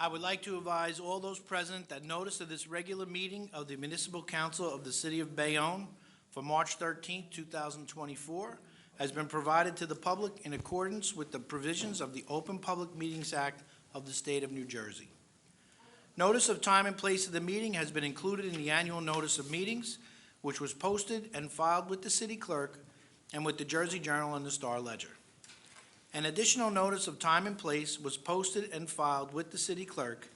I would like to advise all those present that notice of this regular meeting of the Municipal Council of the City of Bayonne for March 13, 2024 has been provided to the public in accordance with the provisions of the Open Public Meetings Act of the State of New Jersey. Notice of time and place of the meeting has been included in the annual notice of meetings, which was posted and filed with the City Clerk and with the Jersey Journal and the Star Ledger. An additional notice of time and place was posted and filed with the City Clerk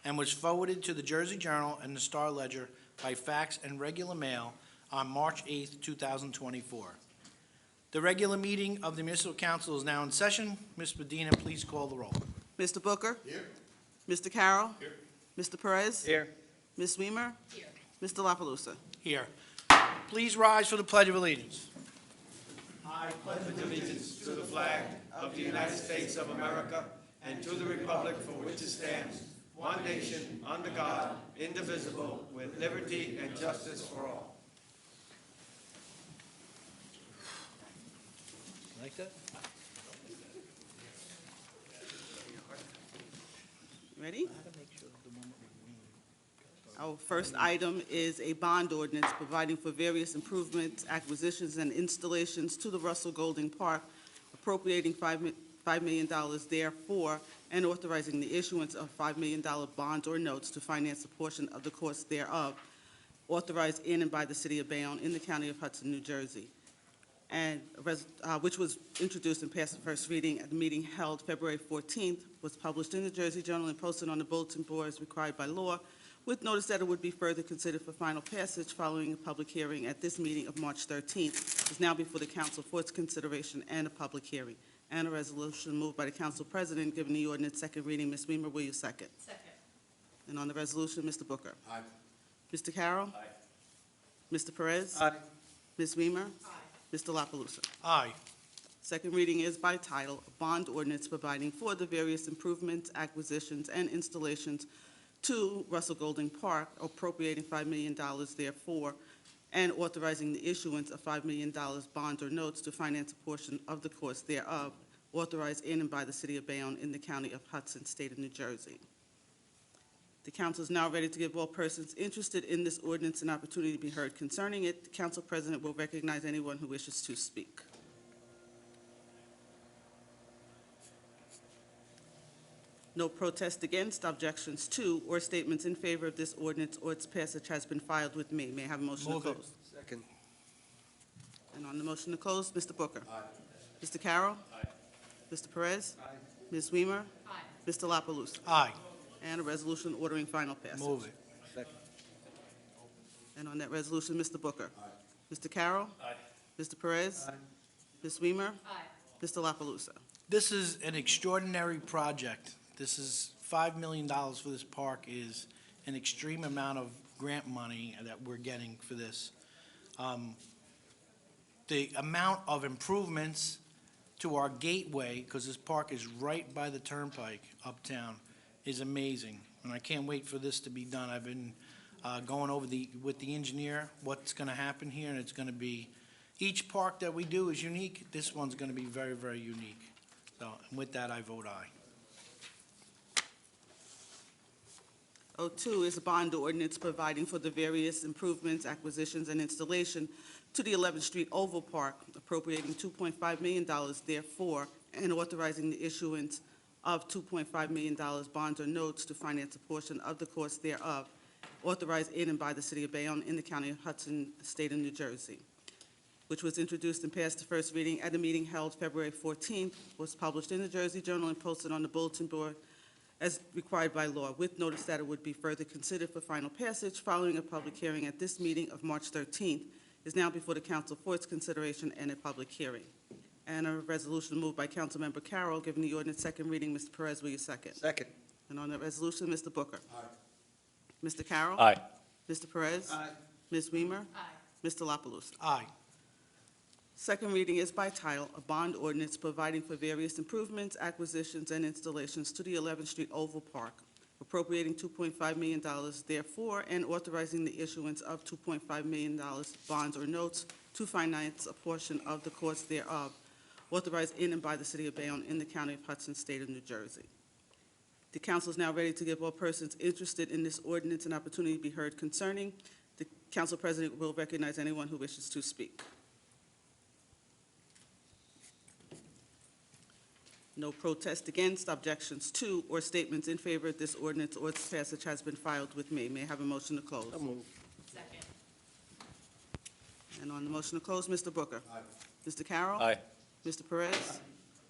and was forwarded to the Jersey Journal and the Star Ledger by fax and regular mail on March 8, 2024. The regular meeting of the Municipal Council is now in session. Ms. Medina, please call the roll. Mr. Booker? Here. Mr. Carroll? Here. Mr. Perez? Here. Ms. Weimer? Here. Mr. La Palusa? Here. Please rise for the Pledge of Allegiance. I pledge allegiance to the flag of the United States of America and to the republic for which it stands, one nation, under God, indivisible, with liberty and justice for all. Like that? Ready? Our first item is a bond ordinance providing for various improvements, acquisitions, and installations to the Russell Golding Park, appropriating $5 million therefore, and authorizing the issuance of $5 million bonds or notes to finance a portion of the cost thereof, authorized in and by the City of Bayonne in the County of Hudson, New Jersey, and which was introduced and passed the first reading at the meeting held February 14th, was published in the Jersey Journal and posted on the bulletin board as required by law, with notice that it would be further considered for final passage following a public hearing at this meeting of March 13th, is now before the council for its consideration and a public hearing. And a resolution moved by the council president, giving the ordinance second reading. Ms. Weimer, will you second? Second. And on the resolution, Mr. Booker. Aye. Mr. Carroll. Aye. Mr. Perez. Aye. Ms. Weimer. Aye. Mr. La Palusa. Aye. Second reading is by title, a bond ordinance providing for the various improvements, acquisitions, and installations to Russell Golding Park, appropriating $5 million therefore, and authorizing the issuance of $5 million bonds or notes to finance a portion of the cost thereof, authorized in and by the City of Bayonne in the County of Hudson, State of New Jersey. The council is now ready to give all persons interested in this ordinance an opportunity to be heard concerning it. The council president will recognize anyone who wishes to speak. No protest against, objections to, or statements in favor of this ordinance or its passage has been filed with me. May I have a motion to Move it. close? Second. And on the motion to close, Mr. Booker. Aye. Mr. Carroll. Aye. Mr. Perez. Aye. Ms. Weimer. Aye. Mr. La Palusa. Aye. And a resolution ordering final passage. Move it. Second. And on that resolution, Mr. Booker. Aye. Mr. Carroll. Aye. Mr. Perez. Aye. Ms. Weimer. Aye. Mr. La Palusa. This is an extraordinary project. This is $5 million for this park is an extreme amount of grant money that we're getting for this. The amount of improvements to our gateway, because this park is right by the turnpike uptown, is amazing. And I can't wait for this to be done. I've been going over with the engineer what's going to happen here, and it's going to be, each park that we do is unique. This one's going to be very, very unique. So, and with that, I vote aye. 02 is a bond ordinance providing for the various improvements, acquisitions, and installation to the 11th Street Oval Park, appropriating $2.5 million therefore, and authorizing the issuance of $2.5 million bonds or notes to finance a portion of the cost thereof, authorized in and by the City of Bayonne in the County of Hudson, State of New Jersey, which was introduced and passed the first reading at a meeting held February 14th, was published in the Jersey Journal and posted on the bulletin board as required by law, with notice that it would be further considered for final passage following a public hearing at this meeting of March 13th, is now before the council for its consideration and a public hearing. And a resolution moved by Councilmember Carroll, giving the ordinance second reading. Mr. Perez, will you second? Second. And on that resolution, Mr. Booker. Aye. Mr. Carroll. Aye. Mr. Perez. Aye. Ms. Weimer. Aye. Mr. La Palusa. Aye. Second reading is by title, a bond ordinance providing for various improvements, acquisitions, and installations to the 11th Street Oval Park, appropriating $2.5 million therefore, and authorizing the issuance of $2.5 million bonds or notes to finance a portion of the cost thereof, authorized in and by the City of Bayonne in the County of Hudson, State of New Jersey. The council is now ready to give all persons interested in this ordinance an opportunity to be heard concerning. The council president will recognize anyone who wishes to speak. No protest against, objections to, or statements in favor of this ordinance or its passage has been filed with me. May I have a motion to close? Second. And on the motion to close, Mr. Booker. Aye. Mr. Carroll. Aye. Mr. Perez.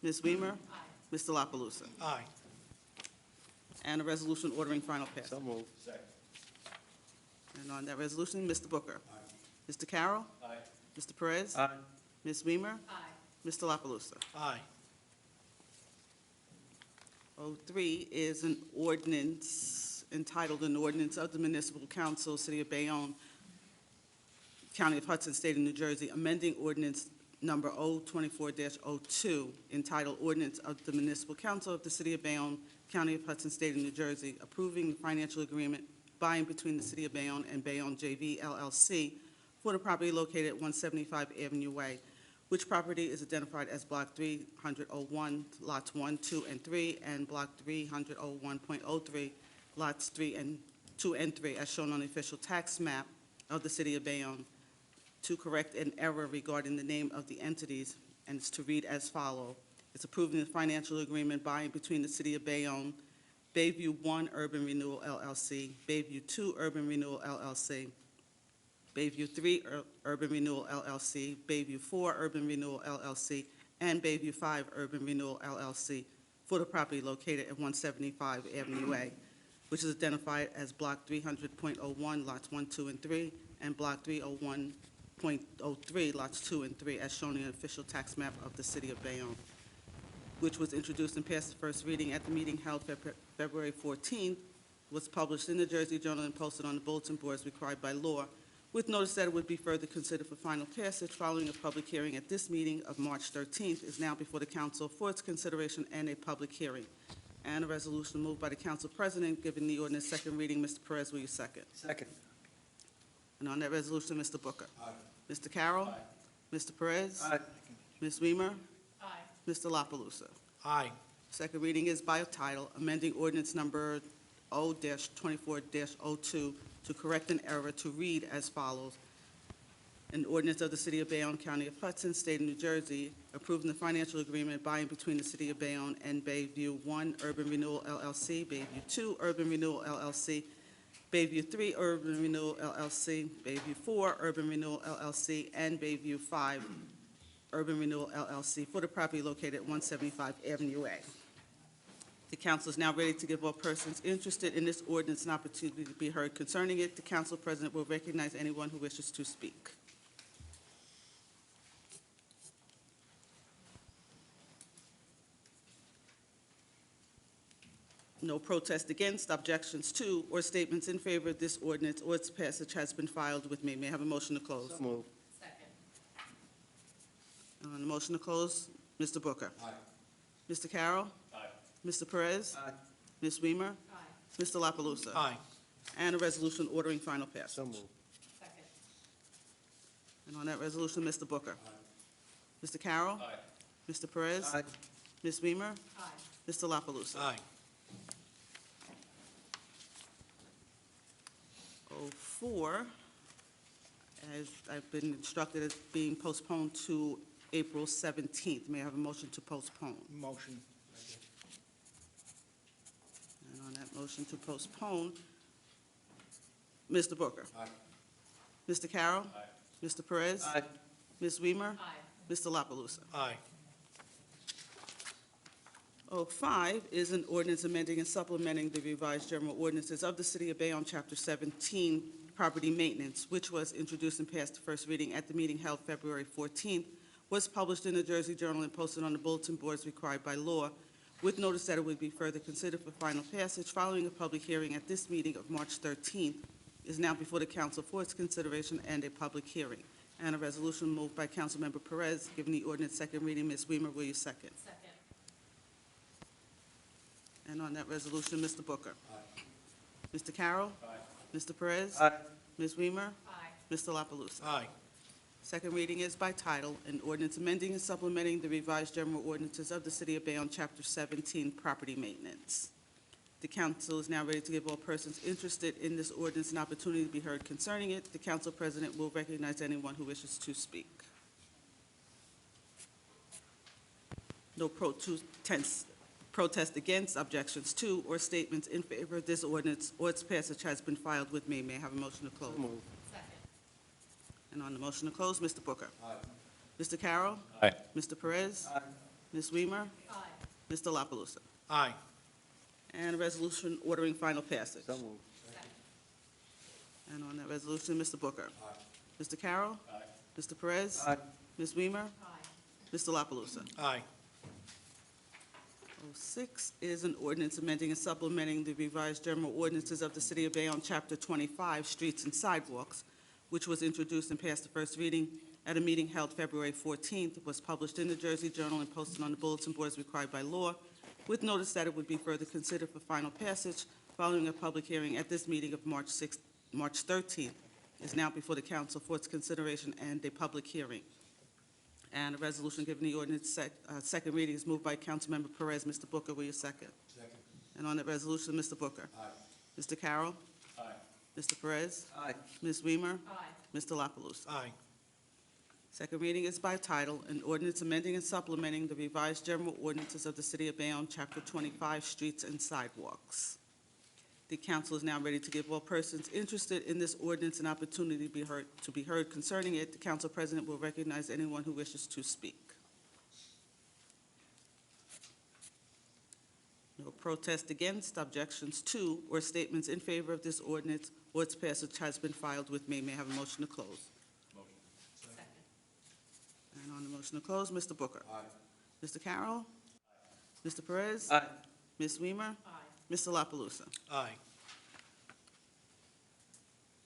Ms. Weimer. Aye. Mr. La Palusa. Aye. And a resolution ordering final passage. So moved. Second. And on that resolution, Mr. Booker. Mr. Carroll. Aye. Mr. Perez. Aye. Ms. Weimer. Aye. Mr. La Palusa. Aye. 03 is an ordinance entitled an ordinance of the Municipal Council, City of Bayonne, County of Hudson, State of New Jersey, amending ordinance number 024-02 entitled Ordinance of the Municipal Council of the City of Bayonne, County of Hudson, State of New Jersey, approving the financial agreement by and between the City of Bayonne and Bayonne JV LLC for the property located at 175 Avenue Way, which property is identified as Block 30001, Lots 1, 2, and 3, and Block 30001.03, Lots 2 and 3, as shown on the official tax map of the City of Bayonne, to correct an error regarding the name of the entities, and it's to read as follows. It's approving the financial agreement by and between the City of Bayonne, Bayview 1 Urban Renewal LLC, Bayview 2 Urban Renewal LLC, Bayview 3 Urban Renewal LLC, Bayview 4 Urban Renewal LLC, and Bayview 5 Urban Renewal LLC for the property located at 175 Avenue A, which is identified as Block 300.01, Lots 1, 2, and 3, and Block 301.03, Lots 2 and 3, as shown in the official tax map of the City of Bayonne, which was introduced and passed the first reading at the meeting held February 14th, was published in the Jersey Journal and posted on the bulletin boards required by law, with notice that it would be further considered for final passage following a public hearing at this meeting of March 13th, is now before the council for its consideration and a public hearing. And a resolution moved by the council president, giving the ordinance second reading. Mr. Perez, will you second? Second. And on that resolution, Mr. Booker. Aye. Mr. Carroll. Aye. Mr. Perez. Aye. Ms. Weimer. Aye. Mr. La Palusa. Aye. Second reading is by title, amending ordinance number 0-24-02 to correct an error to read as follows. An ordinance of the City of Bayonne, County of Hudson, State of New Jersey, approving the financial agreement by and between the City of Bayonne and Bayview 1 Urban Renewal LLC, Bayview 2 Urban Renewal LLC, Bayview 3 Urban Renewal LLC, Bayview 4 Urban Renewal LLC, and Bayview 5 Urban Renewal LLC for the property located at 175 Avenue A. The council is now ready to give all persons interested in this ordinance an opportunity to be heard concerning it. The council president will recognize anyone who wishes to speak. No protest against, objections to, or statements in favor of this ordinance or its passage has been filed with me. May I have a motion to close? So moved. Second. On the motion to close, Mr. Booker. Aye. Mr. Carroll. Aye. Mr. Perez. Aye. Ms. Weimer. Aye. Mr. La Palusa. Aye. And a resolution ordering final passage. So moved. Second. And on that resolution, Mr. Booker. Mr. Carroll. Aye. Mr. Perez. Aye. Ms. Weimer. Aye. Mr. La Palusa. Aye. 04, as I've been instructed, is being postponed to April 17th. May I have a motion to postpone? Motion. And on that motion to postpone, Mr. Booker. Aye. Mr. Carroll. Aye. Mr. Perez. Aye. Ms. Weimer. Aye. Mr. La Palusa. Aye. 05 is an ordinance amending and supplementing the revised general ordinances of the City of Bayonne, Chapter 17, Property Maintenance, which was introduced and passed the first reading at the meeting held February 14th, was published in the Jersey Journal and posted on the bulletin boards required by law, with notice that it would be further considered for final passage following a public hearing at this meeting of March 13th, is now before the council for its consideration and a public hearing. And a resolution moved by Councilmember Perez, giving the ordinance second reading. Ms. Weimer, will you second? Second. And on that resolution, Mr. Booker. Aye. Mr. Carroll. Aye. Mr. Perez. Aye. Ms. Weimer. Aye. Mr. La Palusa. Aye. Second reading is by title, an ordinance amending and supplementing the revised general ordinances of the City of Bayonne, Chapter 17, Property Maintenance. The council is now ready to give all persons interested in this ordinance an opportunity to be heard concerning it. The council president will recognize anyone who wishes to speak. No protest against, objections to, or statements in favor of this ordinance or its passage has been filed with me. May I have a motion to close? And on the motion to close, Mr. Booker. Aye. Mr. Carroll. Aye. Mr. Perez. Aye. Ms. Weimer. Aye. Mr. La Palusa. Aye. And a resolution ordering final passage. So moved. And on that resolution, Mr. Booker. Aye. Mr. Carroll. Aye. Mr. Perez. Aye. Ms. Weimer. Aye. Mr. La Palusa. Aye. 06 is an ordinance amending and supplementing the revised general ordinances of the City of Bayonne, Chapter 25, Streets and Sidewalks, which was introduced and passed the first reading at a meeting held February 14th, was published in the Jersey Journal and posted on the bulletin board as required by law, with notice that it would be further considered for final passage following a public hearing at this meeting of March 13th, is now before the council for its consideration and a public hearing. And a resolution giving the ordinance second reading is moved by Councilmember Perez. Mr. Booker, will you second? Second. And on that resolution, Mr. Booker. Aye. Mr. Carroll. Aye. Mr. Perez. Aye. Ms. Weimer. Aye. Mr. La Palusa. Aye. Second reading is by title, an ordinance amending and supplementing the revised general ordinances of the City of Bayonne, Chapter 25, Streets and Sidewalks. The council is now ready to give all persons interested in this ordinance an opportunity to be heard concerning it. The council president will recognize anyone who wishes to speak. No protest against, objections to, or statements in favor of this ordinance or its passage has been filed with me. May I have a motion to close? Second. And on the motion to close, Mr. Booker. Aye. Mr. Carroll. Mr. Perez. Aye. Ms. Weimer. Aye. Mr. La Palusa. Aye.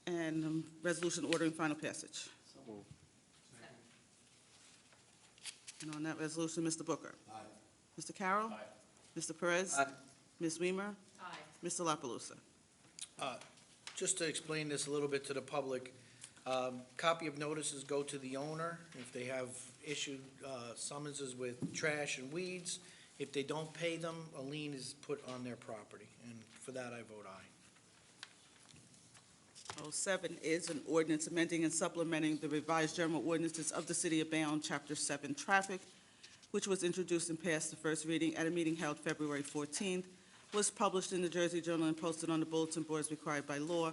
And resolution ordering final passage. So moved. And on that resolution, Mr. Booker. Aye. Mr. Carroll. Aye. Mr. Perez. Aye. Ms. Weimer. Aye. Mr. La Palusa. Just to explain this a little bit to the public, copy of notices go to the owner if they have issued summonses with trash and weeds. If they don't pay them, a lien is put on their property, and for that I vote aye. 07 is an ordinance amending and supplementing the revised general ordinances of the City of Bayonne, Chapter 7, Traffic, which was introduced and passed the first reading at a meeting held February 14th, was published in the Jersey Journal and posted on the bulletin board as required by law,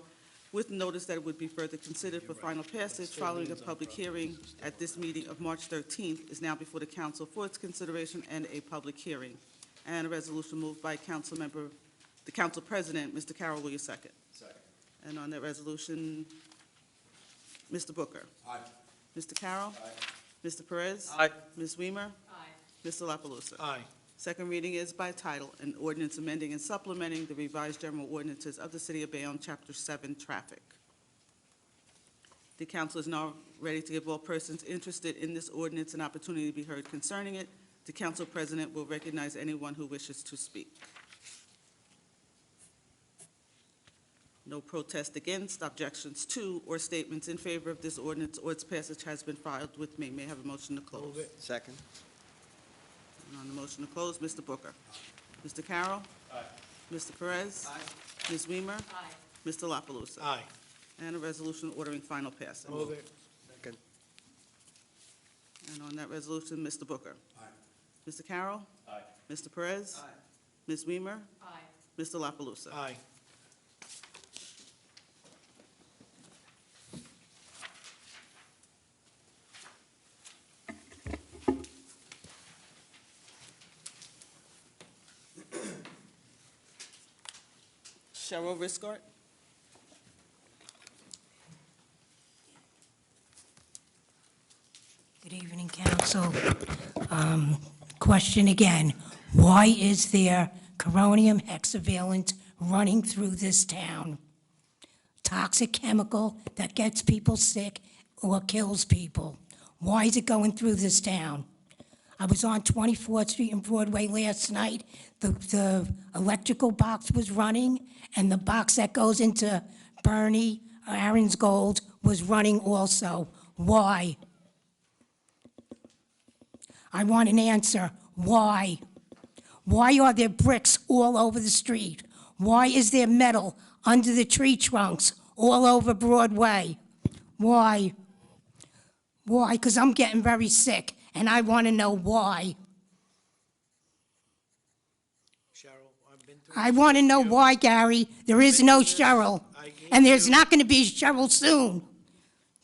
with notice that it would be further considered for final passage following a public hearing at this meeting of March 13th, is now before the council for its consideration and a public hearing. And a resolution moved by the council president. Mr. Carroll, will you second? Second. And on that resolution, Mr. Booker. Aye. Mr. Carroll. Aye. Mr. Perez. Aye. Ms. Weimer. Aye. Mr. La Palusa. Aye. Second reading is by title, an ordinance amending and supplementing the revised general ordinances of the City of Bayonne, Chapter 7, Traffic. The council is now ready to give all persons interested in this ordinance an opportunity to be heard concerning it. The council president will recognize anyone who wishes to speak. No protest against, objections to, or statements in favor of this ordinance or its passage has been filed with me. May I have a motion to close? Move it. Second. And on the motion to close, Mr. Booker. Mr. Carroll. Aye. Mr. Perez. Aye. Ms. Weimer. Aye. Mr. La Palusa. Aye. And a resolution ordering final passage. Move it. Second. And on that resolution, Mr. Booker. Aye. Mr. Carroll. Aye. Mr. Perez. Aye. Ms. Weimer. Aye. Mr. La Palusa. Aye. Cheryl Riscart. Good evening, council. Question again, why is there coronium hexavalent running through this town? Toxic chemical that gets people sick or kills people. Why is it going through this town? I was on 24th Street and Broadway last night. The electrical box was running, and the box that goes into Bernie, Aaron's Gold, was running also. Why? I want an answer. Why? Why are there bricks all over the street? Why is there metal under the tree trunks all over Broadway? Why? Why? Because I'm getting very sick, and I want to know why. Cheryl, I've been through I this want to with know you. why, Gary. There is no Cheryl. I gave And there's you- not going to be a Cheryl soon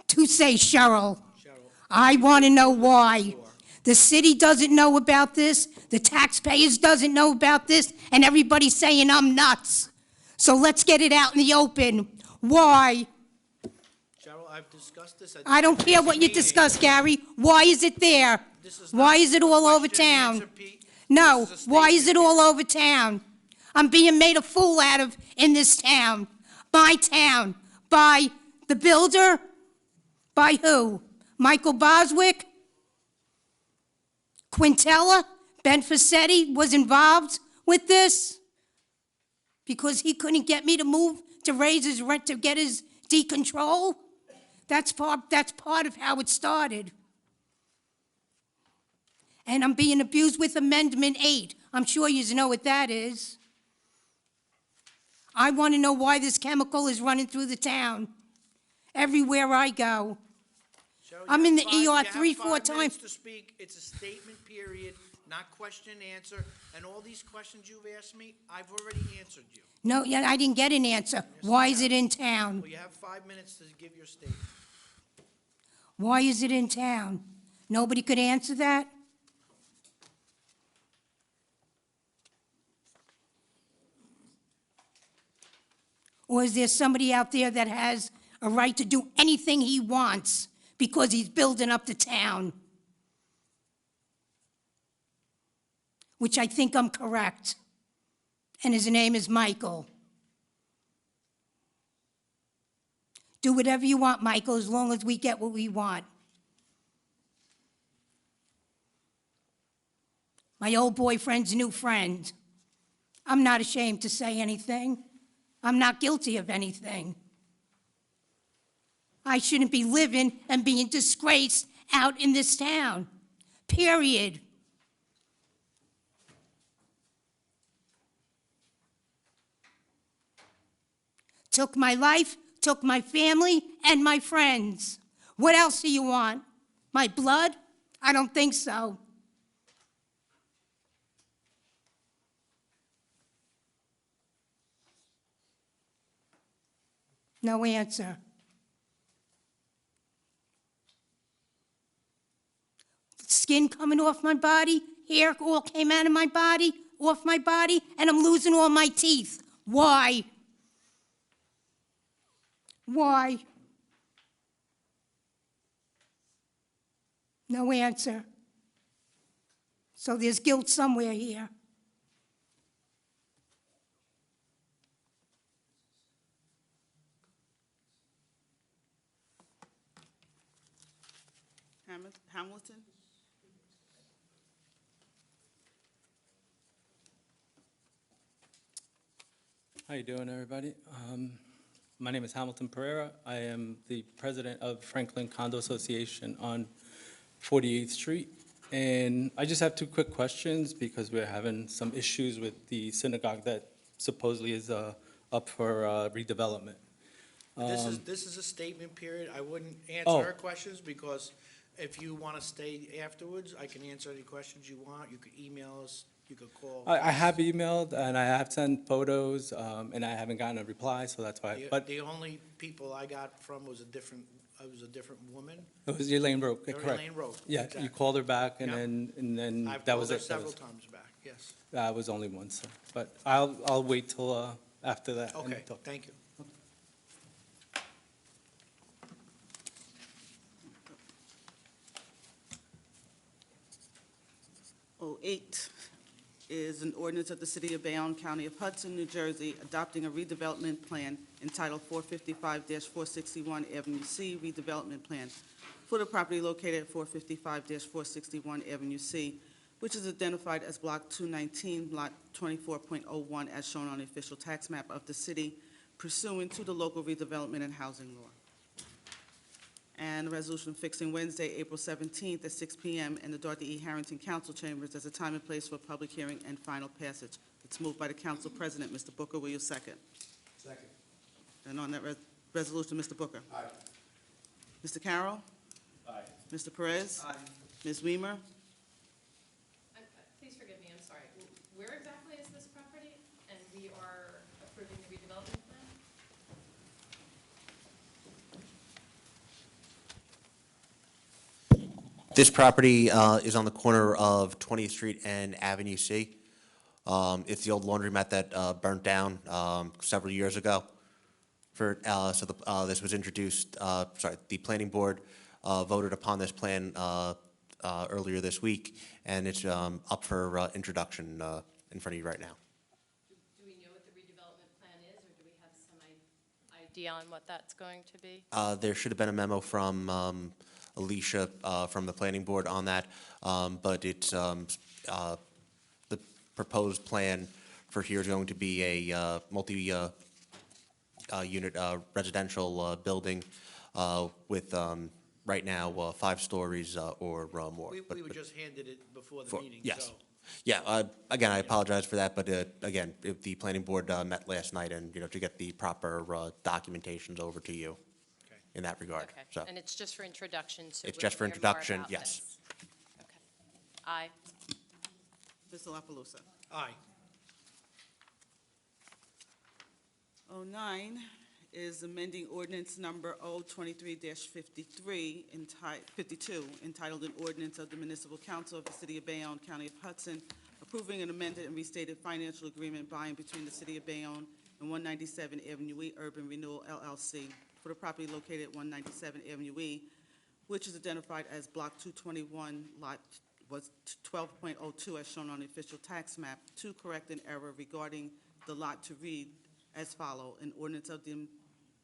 to say Cheryl. Cheryl, I we've want to been know through this why. before. The city doesn't know about this, the taxpayers doesn't know about this, and everybody's saying I'm nuts. So let's get it out in the open. Why? Cheryl, I've discussed this at. I don't care what you meeting. discuss, Gary. Why is it there? This is Why not is it a all over question and town? answer, Pete. No, This is a why is it statement all here. over town? I'm being made a fool out of in this town. My town. By the builder? By who? Michael Boswick? Quintella? Ben Fassetti was involved with this? Because he couldn't get me to move, to raise his rent, to get his decontrol? That's part of how it started. And I'm being abused with Amendment 8. I'm sure you know what that is. I want to know why this chemical is running through the town, everywhere I go. Cheryl, you I'm in have the five- ER you have 3-4 5 minutes times. to speak. It's a statement period, not question and answer. And all these questions you've asked me, I've already answered you. No, yeah, I didn't get an answer. Why is it in town? Well, you have 5 minutes to give your statement. Why is it in town? Nobody could answer that? Or is there somebody out there that has a right to do anything he wants because he's building up the town? Which I think I'm correct. And his name is Michael. Do whatever you want, Michael, as long as we get what we want. My old boyfriend's new friend. I'm not ashamed to say anything. I'm not guilty of anything. I shouldn't be living and being disgraced out in this town. Period. Took my life, took my family, and my friends. What else do you want? My blood? I don't think so. No answer. Skin coming off my body, hair all came out of my body, off my body, and I'm losing all my teeth. Why? Why? No answer. So there's guilt somewhere here. Hamilton? How you doing, everybody? My name is Hamilton Pereira. I am the president of Franklin Condo Association on 48th Street. And I just have two quick questions because we're having some issues with the synagogue that supposedly is up for redevelopment. This is a statement period. I wouldn't Oh. answer her questions because if you want to stay afterwards, I can answer any questions you want. You could email us, you could call. I have emailed and I have sent photos, and I haven't gotten a reply, so that's why. The But the only people I got from was a different woman. it was Elaine Roque, Mary correct? Elaine Rowe. Yeah, Exactly. you called her back and Yeah. then I've that called was her it. That several was- times back, yes. That was only once, so, but I'll wait till after that. and Okay, talk. thank you. Oh, 8 is an ordinance of the City of Bayonne, County of Hudson, New Jersey, adopting a redevelopment plan entitled 455-461 Avenue C redevelopment plan for the property located at 455-461 Avenue C, which is identified as Block 219, Lot 24.01, as shown on the official tax map of the city pursuant to the local redevelopment and housing law. And a resolution fixing Wednesday, April 17th at 6 p.m. in the Dorothy E. Harrington Council Chambers as a time and place for public hearing and final passage. It's moved by the Council President. Mr. Booker, will you second? Second. And on that resolution, Mr. Booker. Aye. Mr. Carroll. Aye. Mr. Perez. Aye. Ms. Weimer. Please forgive me, I'm sorry. Where exactly is this property? And we are approving the redevelopment plan? This property is on the corner of 20th Street and Avenue C. It's the old laundromat that burnt down several years ago. This was introduced, the planning board voted upon this plan earlier this week, and it's up for introduction in front of you right now. Do we know what the redevelopment plan is, or do we have some idea on what that's going to be? There should have been a memo from Alicia from the planning board on that, but it's the proposed plan for here is going to be a multi-unit residential building with right now 5 stories or more. We But- were just handed it before the for- meeting, yes. so. Yeah, again, I apologize for that, but again, the planning board met last night and, to get the proper documentations over to you Okay. in that regard. Okay, So, and it's just for introduction, so It's we'll just for hear more introduction, about yes. this. Okay. Aye. Mr. La Palusa. Aye. 09 is amending ordinance number 023-52, entitled an ordinance of the Municipal Council of the City of Bayonne, County of Hudson, approving an amended and restated financial agreement by and between the City of Bayonne and 197 Avenue E Urban Renewal LLC for the property located at 197 Avenue E, which is identified as Block 221, Lot was 12.02 as shown on the official tax map, to correct an error regarding the lot to read as follow: an ordinance of the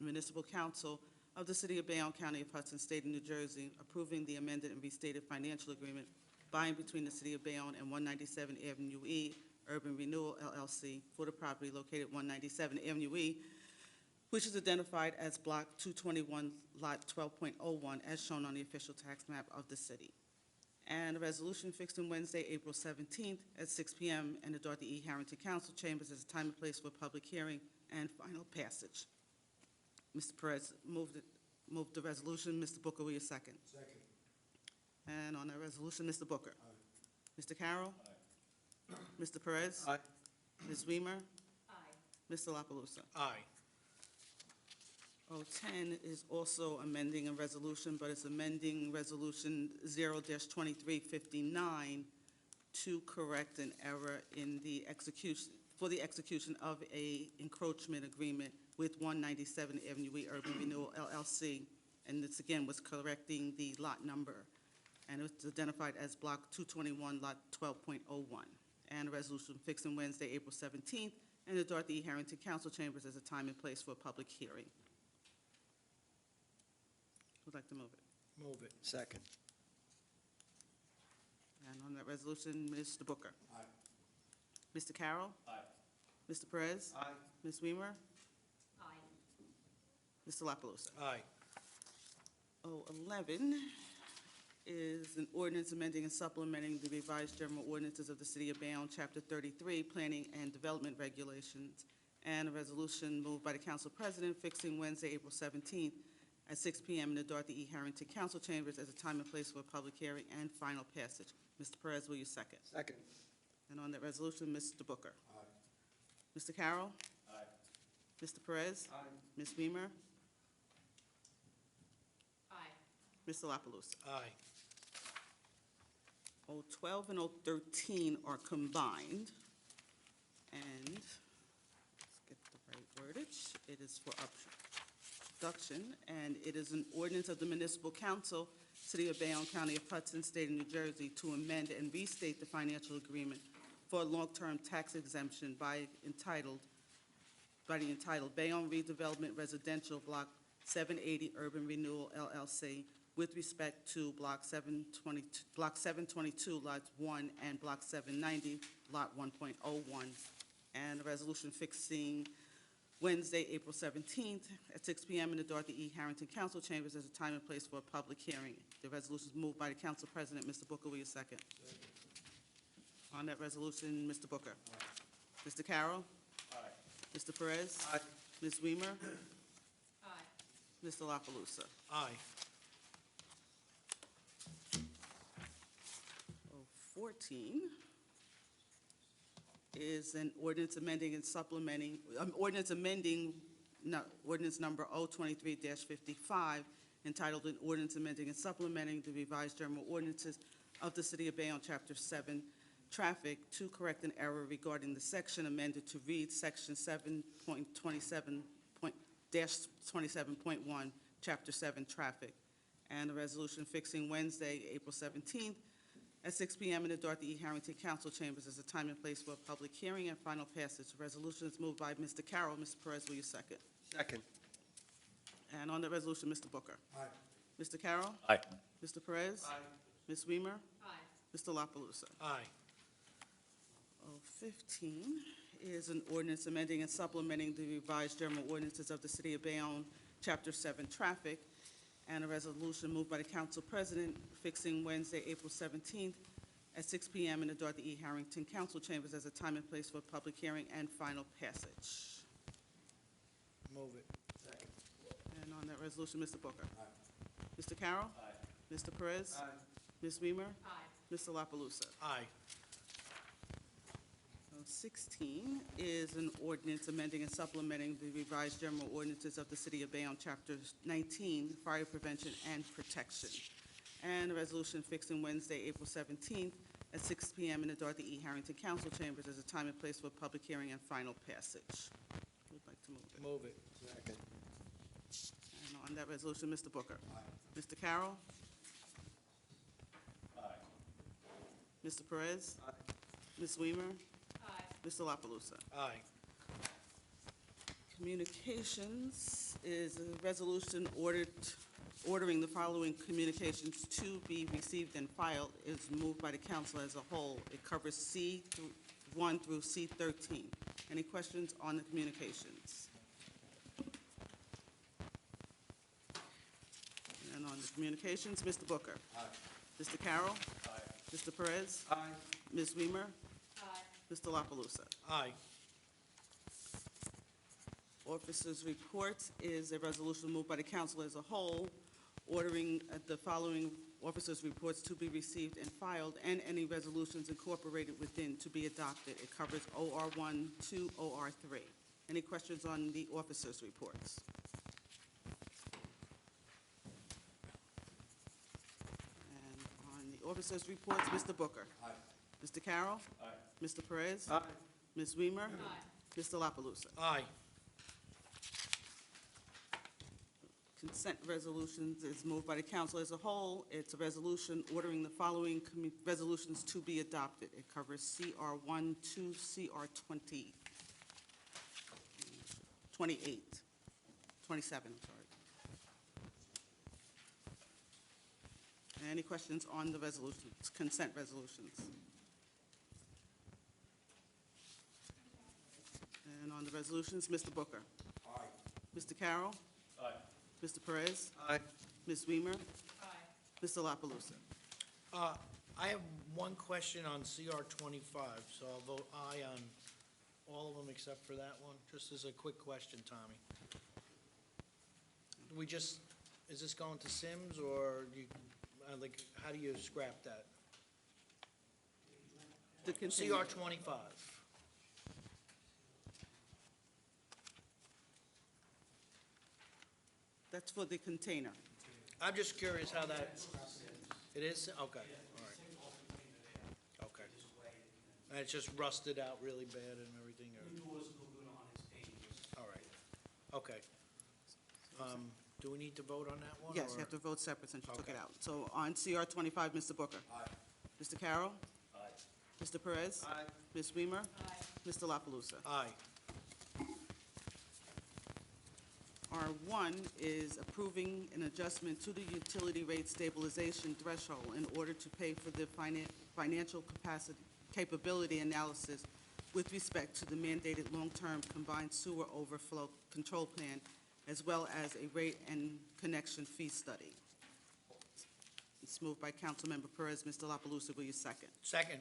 Municipal Council of the City of Bayonne, County of Hudson, State of New Jersey, approving the amended and restated financial agreement by and between the City of Bayonne and 197 Avenue E Urban Renewal LLC for the property located at 197 Avenue E, which is identified as Block 221, Lot 12.01, as shown on the official tax map of the city. And a resolution fixed on Wednesday, April 17th at 6 p.m. in the Dorothy E. Harrington Council Chambers as a time and place for public hearing and final passage. Mr. Perez moved the resolution. Mr. Booker, will you second? Second. And on that resolution, Mr. Booker. Mr. Carroll. Mr. Perez. Aye. Ms. Weimer. Aye. Mr. La Palusa. Aye. 010 is also amending a resolution, but it's amending Resolution 0-2359 to correct an error in the execution, for the execution of a encroachment agreement with 197 Avenue E Urban Renewal LLC. And this, again, was correcting the lot number, and it's identified as Block 221, Lot 12.01. And a resolution fixing Wednesday, April 17th, in the Dorothy E. Harrington Council Chambers as a time and place for a public hearing. Who'd like to move it? Move it. Second. And on that resolution, Mr. Booker. Aye. Mr. Carroll. Aye. Mr. Perez. Aye. Ms. Weimer. Aye. Mr. La Palusa. Aye. 011 is an ordinance amending and supplementing the revised general ordinances of the City of Bayonne, Chapter 33, Planning and Development Regulations, and a resolution moved by the Council President fixing Wednesday, April 17th at 6 p.m. in the Dorothy E. Harrington Council Chambers as a time and place for a public hearing and final passage. Mr. Perez, will you second? Second. And on that resolution, Mr. Booker. Aye. Mr. Carroll. Aye. Mr. Perez. Aye. Ms. Weimer. Aye. Mr. La Palusa. Aye. 012 and 013 are combined. And let's get the right wordage. It is for introduction, and it is an ordinance of the Municipal Council, City of Bayonne, County of Hudson, State of New Jersey, to amend and restate the financial agreement for a long-term tax exemption by the entitled Bayonne Redevelopment Residential Block 780 Urban Renewal LLC with respect to Block 722, Lots 1, and Block 790, Lot 1.01, and a resolution fixing Wednesday, April 17th, at 6 p.m. in the Dorothy E. Harrington Council Chambers as a time and place for a public hearing. The resolution is moved by the Council President. Mr. Booker, will you second? On that resolution, Mr. Booker. Mr. Carroll. Mr. Perez. Ms. Weimer. Aye. Mr. La Palusa. Aye. 14 is an ordinance amending and supplementing, ordinance number 023-55, entitled an ordinance amending and supplementing the revised general ordinances of the City of Bayonne, Chapter 7, Traffic, to correct an error regarding the section amended to read Section 7.27.1, Chapter 7, Traffic, and a resolution fixing Wednesday, April 17th, at 6 p.m. in the Dorothy E. Harrington Council Chambers as a time and place for a public hearing and final passage. The resolution is moved by Mr. Carroll. Mr. Perez, will you second? Second. And on the resolution, Mr. Booker. Aye. Mr. Carroll. Aye. Mr. Perez. Aye. Ms. Weimer. Aye. Mr. La Palusa. Aye. 15 is an ordinance amending and supplementing the revised general ordinances of the City of Bayonne, Chapter 7, Traffic, and a resolution moved by the Council President fixing Wednesday, April 17th, at 6 p.m. in the Dorothy E. Harrington Council Chambers as a time and place for public hearing and final passage. Move it. And on that resolution, Mr. Booker. Mr. Carroll. Mr. Perez. Ms. Weimer. Aye. Mr. La Palusa. Aye. 16 is an ordinance amending and supplementing the revised general ordinances of the City of Bayonne, Chapter 19, Fire Prevention and Protection, and a resolution fixing Wednesday, April 17th, at 6 p.m. in the Dorothy E. Harrington Council Chambers as a time and place for a public hearing and final passage. Who'd like to move it? Move it. Second. And on that resolution, Mr. Booker. Mr. Carroll. Mr. Perez. Ms. Weimer. Aye. Mr. La Palusa. Aye. Communications is a resolution ordering the following communications to be received and filed is moved by the council as a whole. It covers C1 through C13. Any questions on the communications? And on the communications, Mr. Booker. Mr. Carroll. Mr. Perez. Ms. Weimer. Aye. Mr. La Palusa. Aye. Officers' reports is a resolution moved by the council as a whole, ordering the following officers' reports to be received and filed, and any resolutions incorporated within to be adopted. It covers OR1 to OR3. Any questions on the officers' reports? And on the officers' reports, Mr. Booker. Mr. Carroll. Mr. Perez. Ms. Weimer. Mr. La Palusa. Aye. Consent resolutions is moved by the council as a whole. It's a resolution ordering the following resolutions to be adopted. It covers CR1 to CR 27, I'm sorry. Any questions on the resolutions, consent resolutions? And on the resolutions, Mr. Booker. Mr. Carroll. Mr. Perez. Aye. Ms. Weimer. Aye. Mr. La Palusa. I have one question on CR 25, so I'll vote aye on all of them except for that one. Just as a quick question, Tommy. Is this going to Sims, or how do you scrap that? The container. CR 25. That's for the container. I'm just curious how that, it is, okay, all right. Okay. And it's just rusted out really bad and everything, or? All right, okay. Do we need to vote on that one? Yes, or- you have to vote separate since you took it Okay. out. So on CR 25, Mr. Booker. Mr. Carroll. Mr. Perez. Ms. Weimer. Mr. La Palusa. Aye. R1 is approving an adjustment to the utility rate stabilization threshold in order to pay for the financial capability analysis with respect to the mandated long-term combined sewer overflow control plan, as well as a rate and connection fee study. It's moved by Councilmember Perez. Mr. La Palusa, will you second? Second.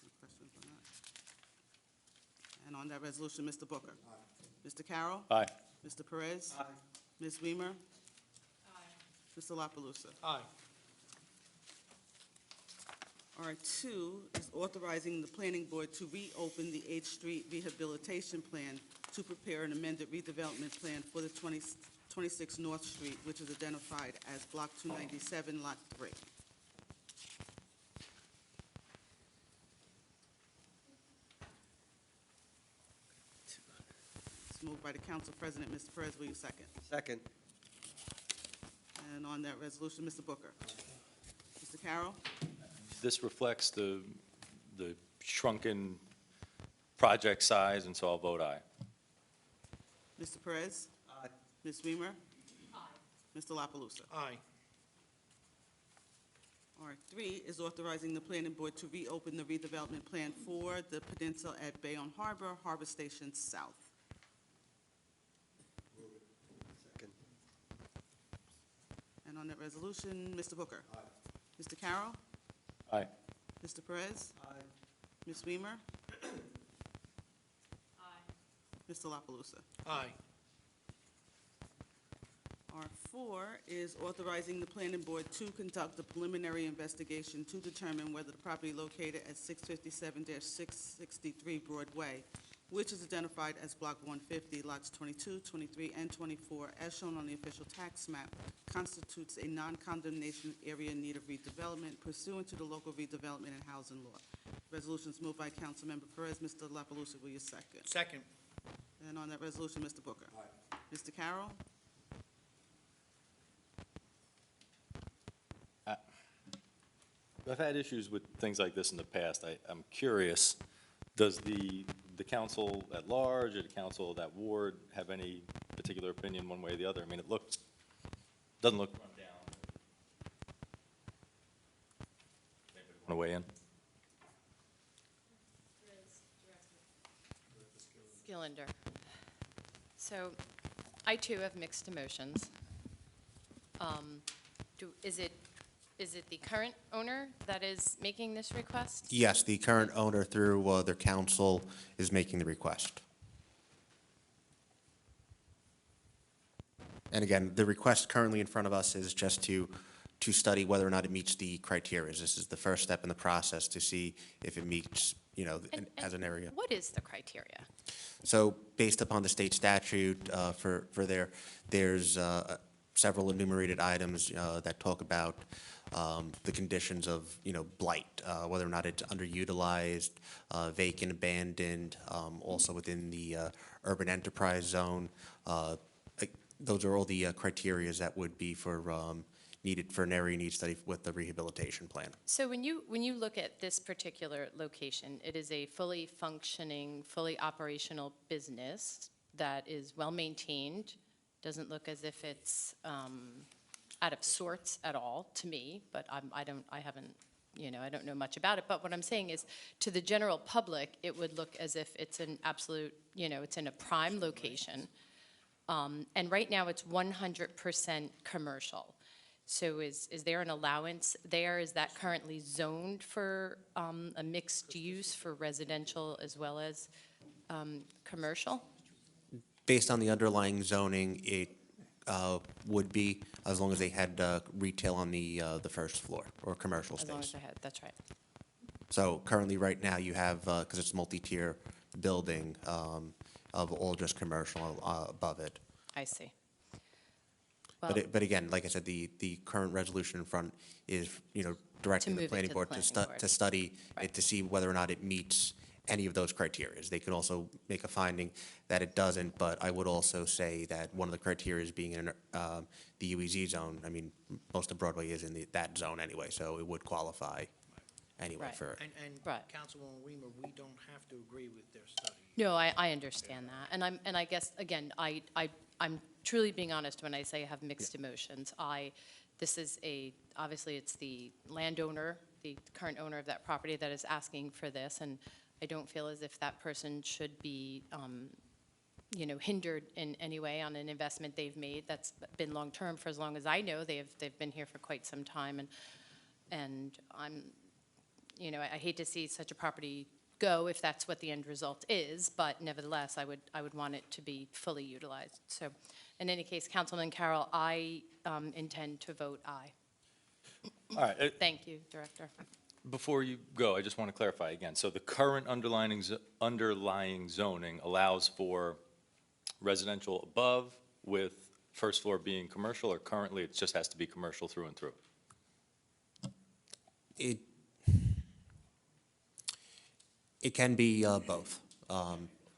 Any questions on that? And on that resolution, Mr. Booker? Mr. Carroll? Aye. Mr. Perez? Ms. Weimer? Mr. La Palusa? Aye. R2 is authorizing the planning board to reopen the 8th Street Rehabilitation Plan to prepare an amended redevelopment plan for the 26 North Street, which is identified as Block 297, Lot 3. It's moved by the council president. Mr. Perez, will you second? Second. And on that resolution, Mr. Booker? Mr. Carroll? This reflects the shrunken project size, and so I'll vote aye. Mr. Perez? Aye. Ms. Weimer? Mr. La Palusa? Aye. R3 is authorizing the planning board to reopen the redevelopment plan for the peninsula at Bayonne Harbor, Harbor Station South. Second. And on that resolution, Mr. Booker? Mr. Carroll? Aye. Mr. Perez? Aye. Ms. Weimer? Aye. Mr. La Palusa? Aye. R4 is authorizing the planning board to conduct a preliminary investigation to determine whether the property located at 657-663 Broadway, which is identified as Block 150, lots 22, 23, and 24, as shown on the official tax map, constitutes a non-condemnation area in need of redevelopment pursuant to the local redevelopment and housing law. Resolution is moved by Councilmember Perez. Mr. La Palusa, will you second? Second. And on that resolution, Mr. Booker? Mr. Carroll? I've had issues with things like this in the past. I'm curious, does the council at large or the council of that ward have any particular opinion one way or the other? I mean, doesn't look run down. Anybody want to weigh in? Skillender. So I too have mixed emotions. Is it the current owner that is making this request? Yes, the current owner through their council is making the request. And again, the request currently in front of us is just to study whether or not it meets the criteria. This is the first step in the process to see if it meets, as an area. What is the criteria? So based upon the state statute there's several enumerated items that talk about the conditions of, blight, whether or not it's underutilized, vacant, abandoned, also within the urban enterprise zone. Those are all the criterias that would be needed for an area need study with the rehabilitation plan. So when you look at this particular location, it is a fully functioning, fully operational business that is well-maintained, doesn't look as if it's out of sorts at all to me, but I don't know much about it. But what I'm saying is, to the general public, it would look as if it's an absolute, it's in a prime location. And right now, it's 100% commercial. So is there an allowance there? Is that currently zoned for a mixed use for residential as well as commercial? Based on the underlying zoning, it would be, as long as they had retail on the first floor or commercial As long as space. I had, that's right. So currently, right now, you have, because it's a multi-tier building, of all just commercial above it. I see. Well, But again, like I said, the current resolution in front is, directing move the it planning to the board planning board. to study Right. it to see whether or not it meets any of those criteria. They could also make a finding that it doesn't, but I would also say that one of the criteria is being in the UEZ zone. I mean, most of Broadway is in that zone anyway, so it would qualify anyway Right. for. And Right. Councilwoman Weimer, we don't have to agree with their study. no, I understand that. And I guess, again, I'm truly being honest when I say I have mixed emotions. This is obviously it's the landowner, the current owner of that property that is asking for this, and I don't feel as if that person should be, hindered in any way on an investment they've made that's been long-term for as long as I know. They've been here for quite some time, and I'm, I hate to see such a property go if that's what the end result is, but nevertheless, I would want it to be fully utilized. So in any case, Councilman Carroll, I intend to vote aye. All right, Thank you, Director. before you go, I just want to clarify again. So the current underlying zoning allows for residential above with first floor being commercial, or currently it just has to be commercial through and through? It can be both,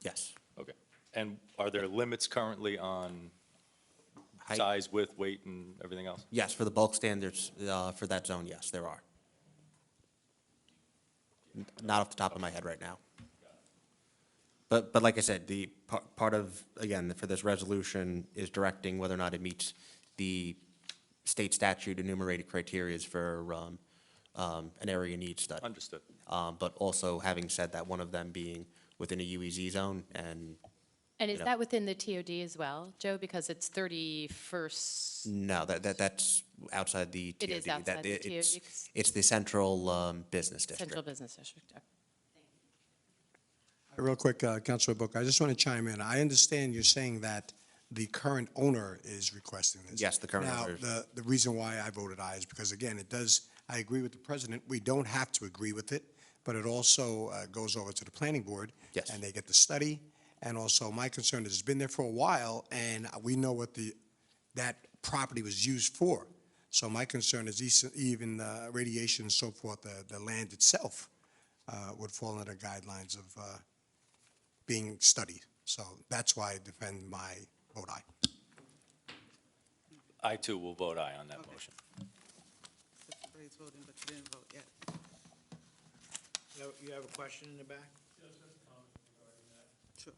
yes. Okay. And are there limits currently on Height- size, width, weight, and everything else? Yes, for the bulk standards, for that zone, yes, there are. Not off the top of my head right now. But like I said, the part of, again, for this resolution is directing whether or not it meets the state statute enumerated criterias for an area needs study. Understood. But also having said that, one of them being within a UEZ zone, and And is know. that within the TOD as well, Joe? Because it's 31st, no, that's outside the TOD. It is outside the TOD, It's 'cause- it's the central business district. Central Business District. Real quick, Councilor Book, I just want to chime in. I understand you're saying that the current owner is requesting this. Yes, the current owner is. Now, the reason why I voted aye is because, again, it does, I agree with the president, we don't have to agree with it, but it also goes over to the planning board. Yes. And they get the study, and also my concern is it's been there for a while, and we know what that property was used for. So my concern is even radiation and so forth, the land itself would fall under the guidelines of being studied. So that's why I defend my vote aye. I, too, will vote aye on that motion. Everybody's voting, but you didn't vote yet. You have a question in the back? Sure.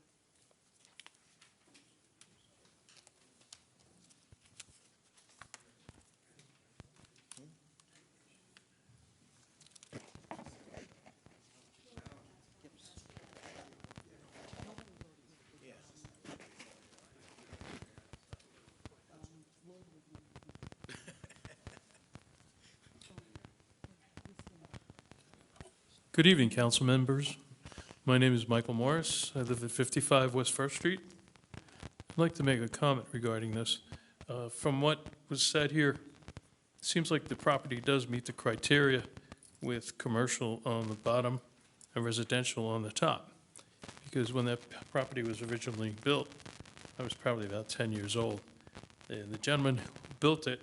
Yeah. Good evening, council members. My name is Michael Morris. I live at 55 West First Street. I'd like to make a comment regarding this. From what was said here, it seems like the property does meet the criteria with commercial on the bottom and residential on the top. Because when that property was originally built, I was probably about 10 years old. And the gentleman who built it,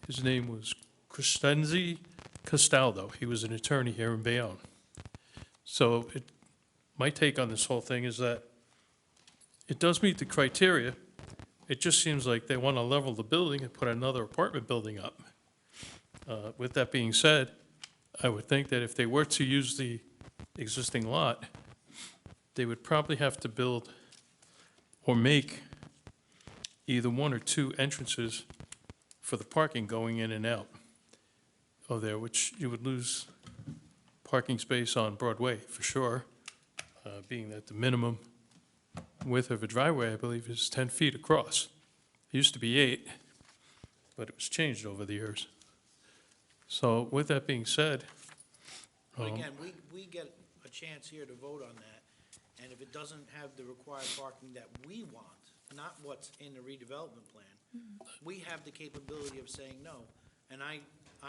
his name was Crescenzi Castaldo. He was an attorney here in Bayonne. So my take on this whole thing is that it does meet the criteria. It just seems like they want to level the building and put another apartment building up. With that being said, I would think that if they were to use the existing lot, they would probably have to build or make either one or two entrances for the parking going in and out of there, which you would lose parking space on Broadway for sure, being that the minimum width of a driveway, I believe, is 10 feet across. It used to be 8, but it was changed over the years. So with that being said, But again, we get a chance here to vote on that, and if it doesn't have the required parking that we want, not what's in the redevelopment plan, we have the capability of saying no. And I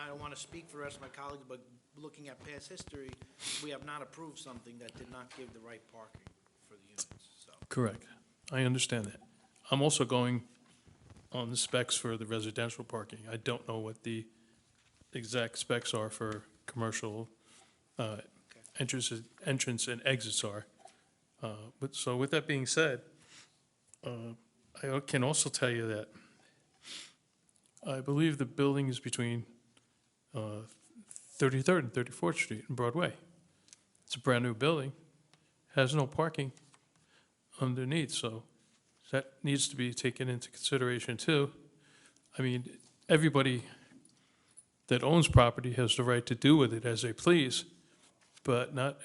don't want to speak for the rest of my colleagues, but looking at past history, we have not approved something that did not give the right parking for the units, so. correct, I understand that. I'm also going on the specs for the residential parking. I don't know what the exact specs are for commercial entrance and exits are. But so with that being said, I can also tell you that I believe the building is between 33rd and 34th Street and Broadway. It's a brand-new building, has no parking underneath, so that needs to be taken into consideration too. I mean, everybody that owns property has the right to do with it as they please, but not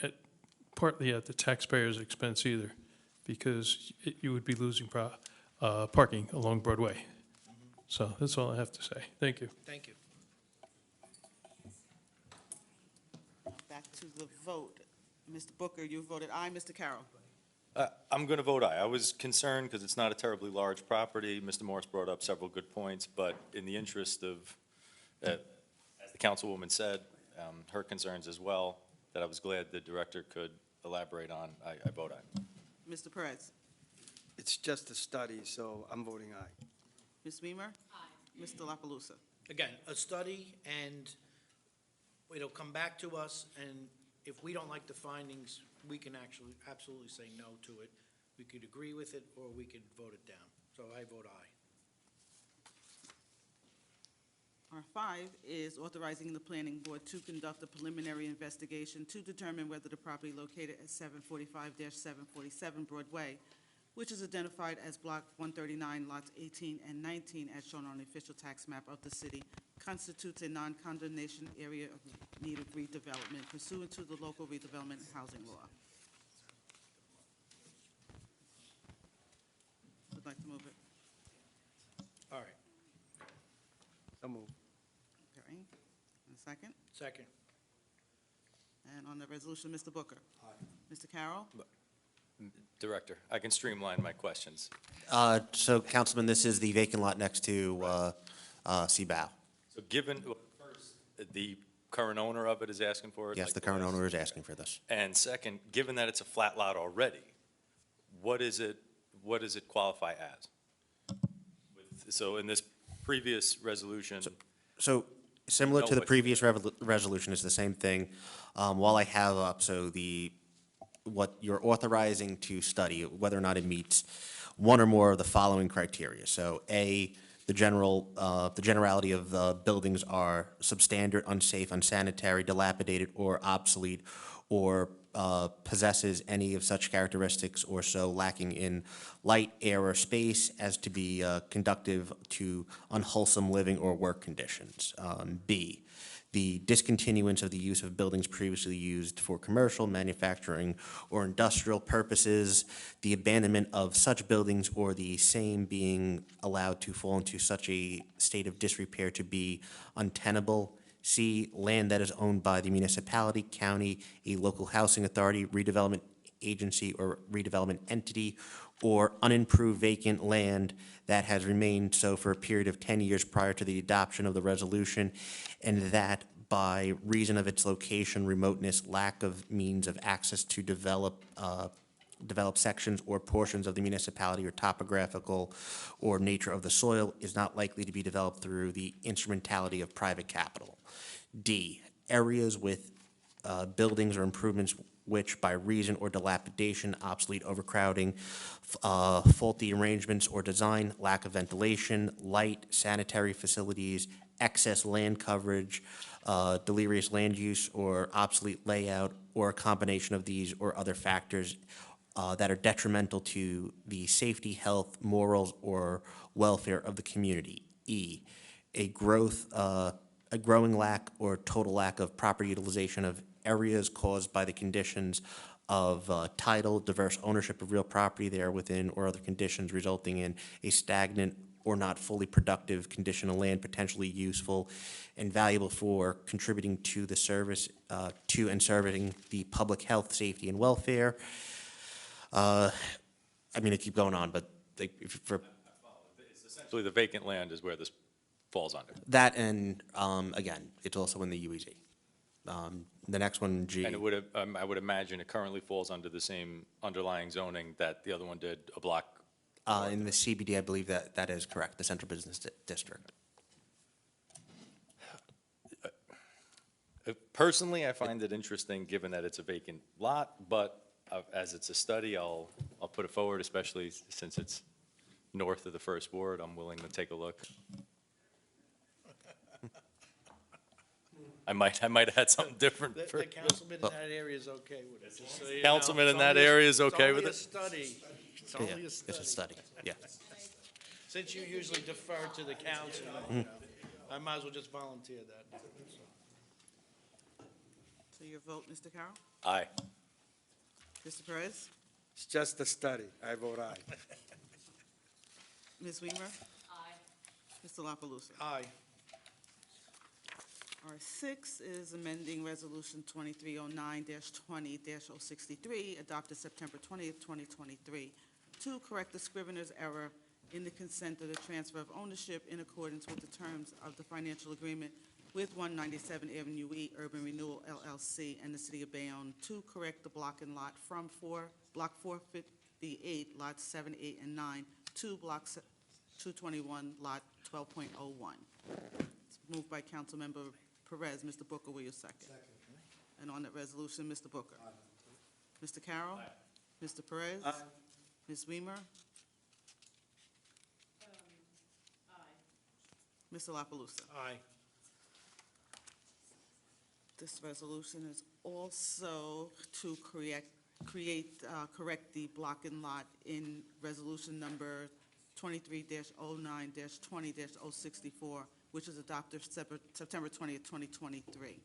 partly at the taxpayer's expense either, because you would be losing parking along Broadway. So that's all I have to say. Thank you. Thank you. Back to the vote. Mr. Booker, you voted aye. Mr. Carroll? I'm going to vote aye. I was concerned because it's not a terribly large property. Mr. Morris brought up several good points, but in the interest of, as the councilwoman said, her concerns as well, that I was glad the director could elaborate on, I vote aye. Mr. Perez? It's just a study, so I'm voting aye. Ms. Weimer? Aye. Mr. La Palusa? Again, a study, and it'll come back to us, and if we don't like the findings, we can actually absolutely say no to it. We could agree with it, or we could vote it down. So I vote aye. R5 is authorizing the planning board to conduct a preliminary investigation to determine whether the property located at 745-747 Broadway, which is identified as Block 139, lots 18 and 19, as shown on the official tax map of the city, constitutes a non-condemnation area of need of redevelopment pursuant to the local redevelopment and housing law. Would like to move it. All right, So moved. Okay. And a second? second. And on the resolution, Mr. Booker? Aye. Mr. Carroll? Director, I can streamline my questions. So, Councilman, this is the vacant lot next to Seabow. So given, well, first, the current owner of it is asking for it? Yes, like the current last- owner is asking for this. And second, given that it's a flat lot already, what does it qualify as? So in this previous resolution, So, similar No, to the what's previous resolution, it's the same thing. While I have up, so what you're authorizing to study, whether or not it meets one or more of the following criteria. So, A, the generality of the buildings are substandard, unsafe, unsanitary, dilapidated, or obsolete, or possesses any of such characteristics or so lacking in light, air, or space as to be conductive to unwholesome living or work conditions. B, the discontinuance of the use of buildings previously used for commercial, manufacturing, or industrial purposes, the abandonment of such buildings or the same being allowed to fall into such a state of disrepair to be untenable. C, land that is owned by the municipality, county, a local housing authority, redevelopment agency, or redevelopment entity, or unimproved vacant land that has remained so for a period of 10 years prior to the adoption of the resolution, and that by reason of its location, remoteness, lack of means of access to develop sections or portions of the municipality or topographical or nature of the soil is not likely to be developed through the instrumentality of private capital. D, areas with buildings or improvements which by reason or dilapidation, obsolete, overcrowding, faulty arrangements or design, lack of ventilation, light, sanitary facilities, excess land coverage, delirious land use, or obsolete layout, or a combination of these or other factors that are detrimental to the safety, health, morals, or welfare of the community. E, a growing lack or total lack of proper utilization of areas caused by the conditions of title, diverse ownership of real property there within, or other conditions resulting in a stagnant or not fully productive condition of land potentially useful and valuable for contributing to the service, to and serving the public health, safety, and welfare. I mean, I keep going on, but for essentially the vacant land is where this falls under. that, and again, it's also in the UEZ. The next one, G. And it would, I would imagine it currently falls under the same underlying zoning that the other one did, a block. In the CBD, I believe that is correct, the Central Business District. Personally, I find it interesting, given that it's a vacant lot, but as it's a study, I'll put it forward, especially since it's north of the First Ward. I'm willing to take a look. I might have had something different. The councilman in that area is okay with it, just so you know. Councilman in It's that only a- area is okay with It's it? only a study. It's Yeah, only a it's a study, yeah. Since you usually defer to the council, you know, I might as well just volunteer that. So your vote, Mr. Carroll? Aye. Mr. Perez? It's just a study. I vote aye. Ms. Weimer? Aye. Mr. La Palusa? Aye. R6 is amending Resolution 2309-20-063, adopted September 20th, 2023, to correct the scrivener's error in the consent of the transfer of ownership in accordance with the terms of the financial agreement with 197 Avenue E Urban Renewal LLC and the City of Bayonne to correct the block and lot from Block 458, lots 7, 8, and 9, to Block 221, Lot 12.01. It's moved by Councilmember Perez. Mr. Booker, will you second? Second. And on that resolution, Mr. Booker. Aye. Mr. Carroll. Aye. Mr. Perez. Aye. Ms. Weimer. Aye. Mr. La Palusa. Aye. This resolution is also to correct the block and lot in resolution number 23-09-20-064, which is adopted September 20th, 2023.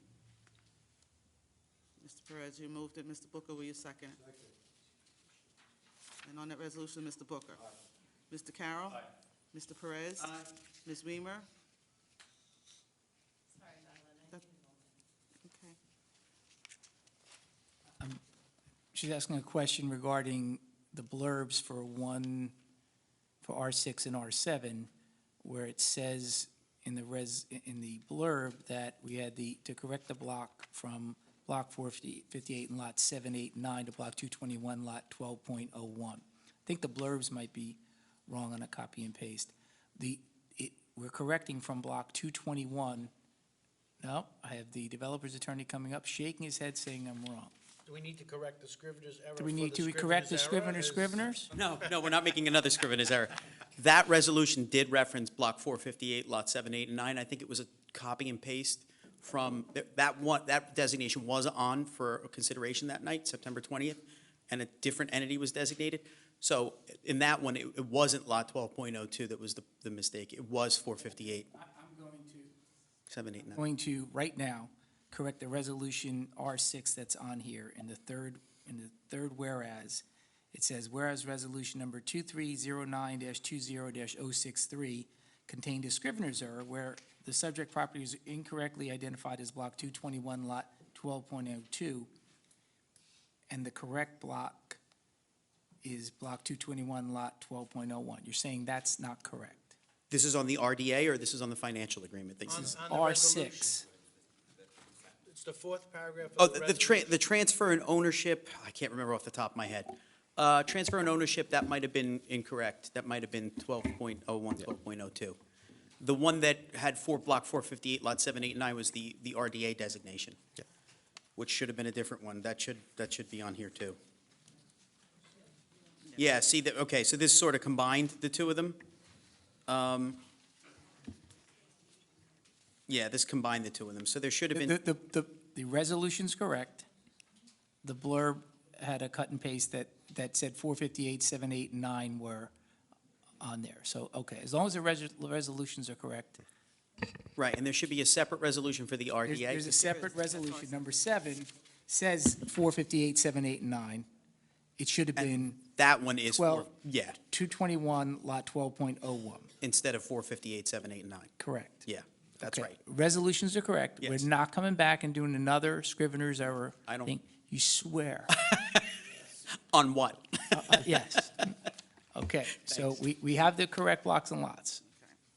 Mr. Perez, you moved it. Mr. Booker, will you second? Second. And on that resolution, Mr. Booker. Aye. Mr. Carroll. Aye. Mr. Perez. Aye. Ms. Weimer. Sorry, Darlene. Okay. She's asking a question regarding the blurbs for R6 and R7, where it says in the blurb that we had to correct the block from Block 458 and Lot 7, 8, and 9 to Block 221, Lot 12.01. I think the blurbs might be wrong on a copy and paste. We're correcting from Block 221. No, I have the developer's attorney coming up, shaking his head, saying I'm wrong. Do we need to correct the scrivener's error? Do we for need the to correct the scrivener's scriveners? No, we're not making another scrivener's error. That resolution did reference Block 458, Lot 7, 8, and 9. I think it was a copy and paste from, that designation was on for consideration that night, September 20th, and a different entity was designated. So in that one, it wasn't Lot 12.02 that was the mistake. It was 458, I'm going to 7, 8, 9. going to, right now, correct the resolution R6 that's on here in the third whereas. It says, whereas resolution number 2309-20-063 contained a scrivener's error where the subject property is incorrectly identified as Block 221, Lot 12.02, and the correct block is Block 221, Lot 12.01. You're saying that's not correct? This is on the RDA, or this is on the financial agreement? On the R6. resolution. It's the fourth paragraph Oh, of the resolution. the transfer and ownership, I can't remember off the top of my head. Transfer and ownership, that might have been incorrect. That might have been 12.01, 12.02. The one that had Block 458, Lot 7, 8, and 9 was the RDA designation, which should have been a different one. That should be on here, too. Yeah, see, okay, so this sort of combined the two of them. Yeah, this combined the two of them. So there should have been. The resolution's correct. The blurb had a cut and paste that said 458, 7, 8, and 9 were on there. So, okay, as long as the resolutions are correct. Right, and there should be a separate resolution for the RDA. There's a separate resolution. Number 7 says 458, 7, 8, and 9. It should have been That one is, 221, Lot 12.01. instead of 458, 7, 8, and 9. Correct. Yeah, that's Okay. right. Resolutions are correct. Yes. We're not coming back and doing another scrivener's error. I don't- thing. You swear? On what? Yes. Okay, so we have the correct blocks and lots.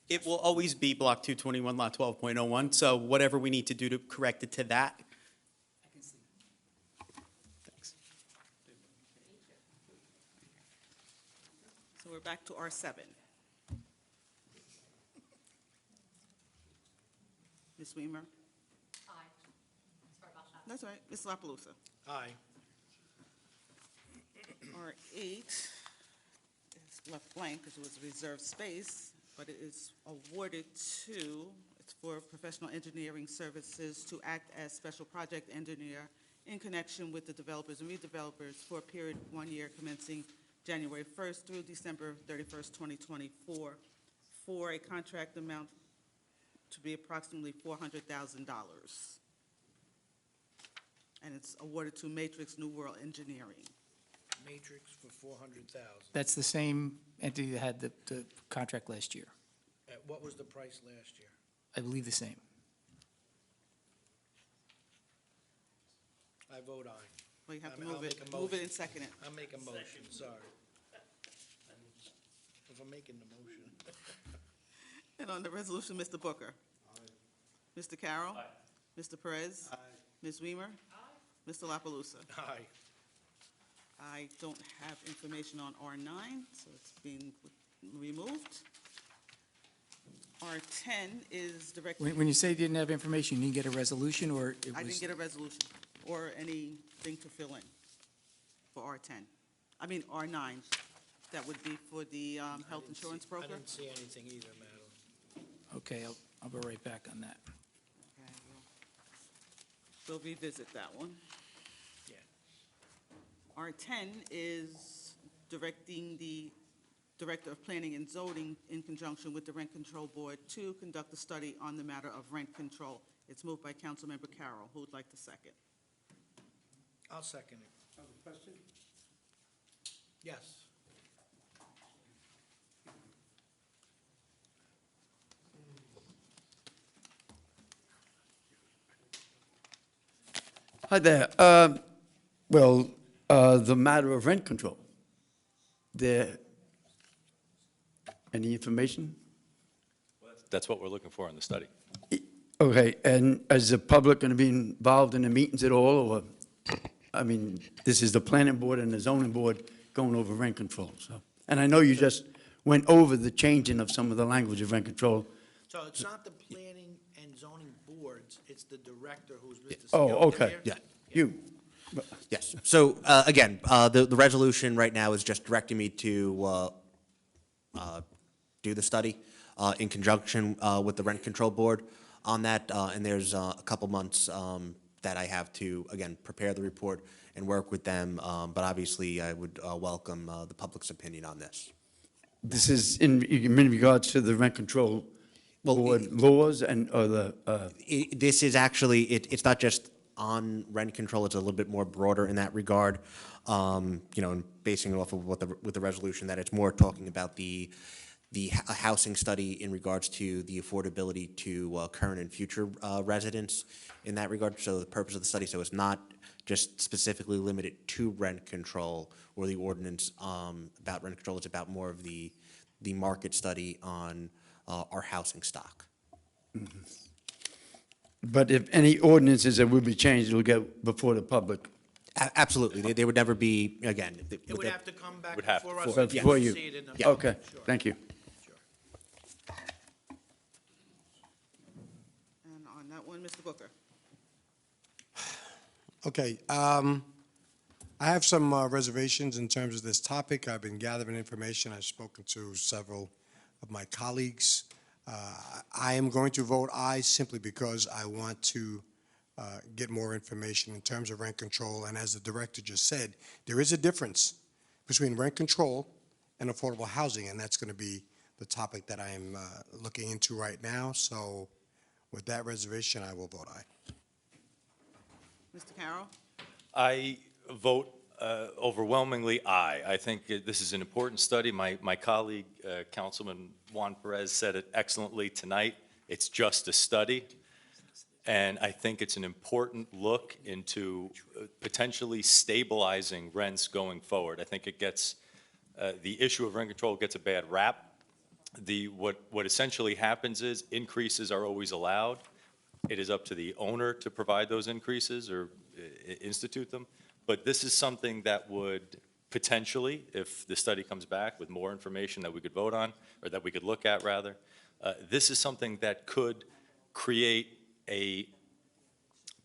It will always be Block 221, Lot 12.01, so whatever we need to do to correct it to that. Thanks. So we're back to R7. Ms. Weimer? Aye. Sorry about that. That's all right. Ms. La Palusa? Aye. R8 is left blank because it was reserved space, but it is awarded to, it's for professional engineering services to act as special project engineer in connection with the developers and redevelopers for a period of 1 year commencing January 1st through December 31st, 2024, for a contract amount to be approximately $400,000. And it's awarded to Matrix New World Engineering. Matrix for 400,000. That's the same entity that had the contract last year. What was the price last year? I believe the same. I vote aye. Well, you have to I'll move it, make a move it motion. and second it. I'll make a motion, sorry. If I'm making the motion. And on the resolution, Mr. Booker. Mr. Carroll. Mr. Perez. Ms. Weimer. Mr. La Palusa. Aye. I don't have information on R9, so it's being removed. R10 is directed. When you say you didn't have information, you didn't get a resolution, or it was? I didn't get a resolution or anything to fill in for R10. I mean, R9. That would be for the health insurance I broker. didn't see anything either, madam. Okay, I'll be right back on that. Okay, we'll revisit that one. Yeah. R10 is directing the Director of Planning and Zoning in conjunction with the Rent Control Board to conduct a study on the matter of rent control. It's moved by Councilmember Carroll. Who would like to second? I'll second it. Question? Yes. Hi there. The matter of rent control. There, any information? That's what we're looking for in the study. Okay, and is the public going to be involved in the meetings at all, or, I mean, this is the planning board and the zoning board going over rent control, so. And I know you just went over the changing of some of the language of rent control. So it's not the planning and zoning boards, it's the director who's Mr. Oh, Skilton okay. here? Yeah. You, Yes. So, again, the resolution right now is just directing me to do the study in conjunction with the Rent Control Board on that, and there's a couple months that I have to, again, prepare the report and work with them, but obviously I would welcome the public's opinion on this. this is in regards to the rent control board laws and, or the, This is actually, it's not just on rent control, it's a little bit more broader in that regard. And basing it off of with the resolution, that it's more talking about the housing study in regards to the affordability to current and future residents in that regard. So the purpose of the study, so it's not just specifically limited to rent control or the ordinance about rent control, it's about more of the market study on our housing stock. but if any ordinances that will be changed, it'll get before the public. Absolutely, they would never be, again. It would have to come back Would have before to. us. Well, and before you. see it in the- Yeah. Okay, Sure. thank you. Sure. And on that one, Mr. Booker. Okay, I have some reservations in terms of this topic. I've been gathering information. I've spoken to several of my colleagues. I am going to vote aye simply because I want to get more information in terms of rent control. And as the director just said, there is a difference between rent control and affordable housing, and that's going to be the topic that I am looking into right now. So with that reservation, I will vote aye. Mr. Carroll? I vote overwhelmingly aye. I think this is an important study. My colleague, Councilman Juan Perez, said it excellently tonight. It's just a study. And I think it's an important look into potentially stabilizing rents going forward. I think it gets, the issue of rent control gets a bad rap. What essentially happens is increases are always allowed. It is up to the owner to provide those increases or institute them. But this is something that would potentially, if the study comes back with more information that we could vote on, or that we could look at rather, this is something that could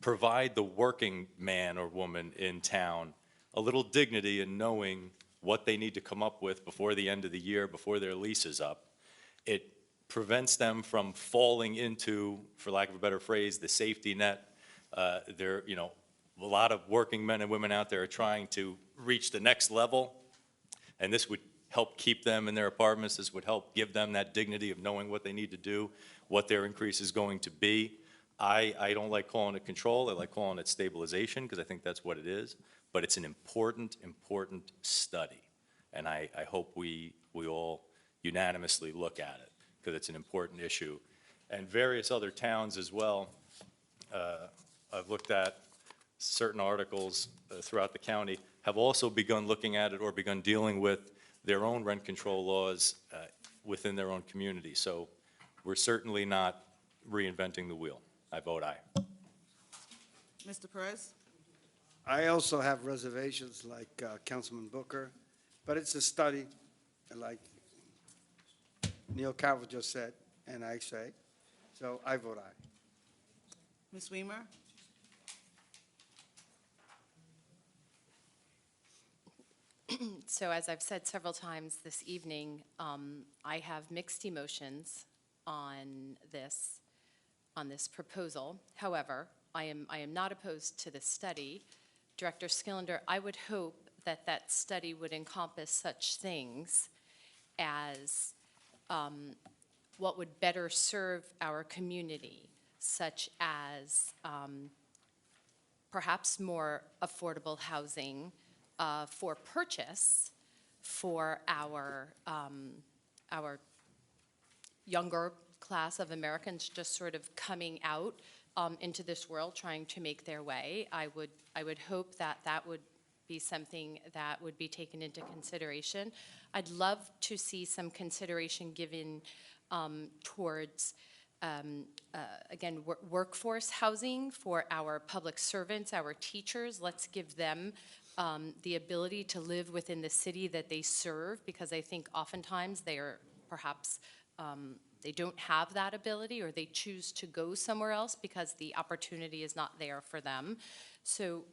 provide the working man or woman in town a little dignity in knowing what they need to come up with before the end of the year, before their lease is up. It prevents them from falling into, for lack of a better phrase, the safety net. A lot of working men and women out there are trying to reach the next level, and this would help keep them in their apartments. This would help give them that dignity of knowing what they need to do, what their increase is going to be. I don't like calling it control. I like calling it stabilization because I think that's what it is. but it's an important, important study. And I hope we all unanimously look at it, because it's an important issue. And various other towns as well. I've looked at certain articles throughout the county, have also begun looking at it or begun dealing with their own rent control laws within their own community. So we're certainly not reinventing the wheel. I vote aye. Mr. Perez? I also have reservations like Councilman Booker, but it's a study, like Neil Carroll just said, and I say, so I vote aye. Ms. Weimer? So as I've said several times this evening, I have mixed emotions on this proposal. However, I am not opposed to this study. Director Skillender, I would hope that that study would encompass such things as what would better serve our community, such as perhaps more affordable housing for purchase for our younger class of Americans just sort of coming out into this world, trying to make their way. I would hope that that would be something that would be taken into consideration. I'd love to see some consideration given towards again, workforce housing for our public servants, our teachers. Let's give them the ability to live within the city that they serve, because I think oftentimes they are perhaps they don't have that ability, or they choose to go somewhere else because the opportunity is not there for them. So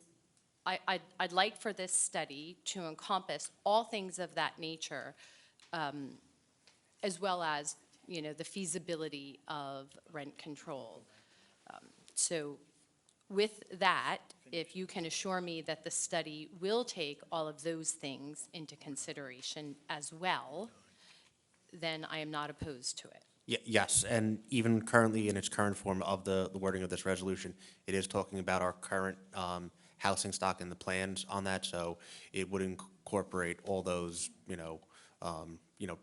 I'd like for this study to encompass all things of that nature, as well as, you know, the feasibility of rent control. So with that, if you can assure me that the study will take all of those things into consideration as well, then I am not opposed to it. Yes, and even currently in its current form of the wording of this resolution, it is talking about our current housing stock and the plans on that, so it would incorporate all those,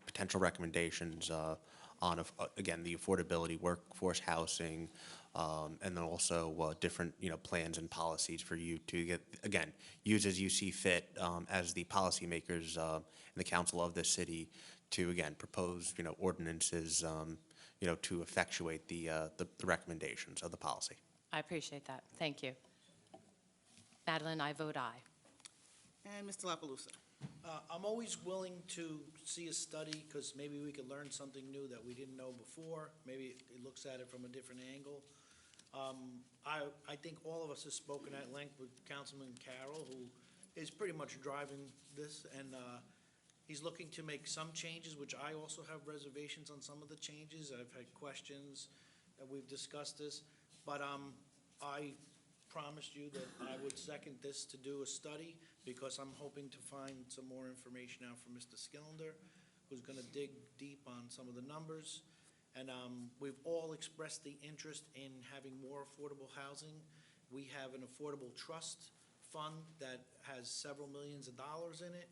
potential recommendations on, again, the affordability, workforce housing, and then also different, plans and policies for you to get, again, use as you see fit as the policymakers in the council of this city to, again, propose, ordinances, to effectuate the recommendations of the policy. I appreciate that. Thank you. Madeline, I vote aye. And Mr. La Palusa? I'm always willing to see a study, because maybe we could learn something new that we didn't know before. Maybe it looks at it from a different angle. I think all of us have spoken at length with Councilman Carroll, who is pretty much driving this, and he's looking to make some changes, which I also have reservations on some of the changes. I've had questions, and we've discussed this, but I promised you that I would second this to do a study, because I'm hoping to find some more information out from Mr. Skillender, who's going to dig deep on some of the numbers. And we've all expressed the interest in having more affordable housing. We have an affordable trust fund that has several millions of dollars in it,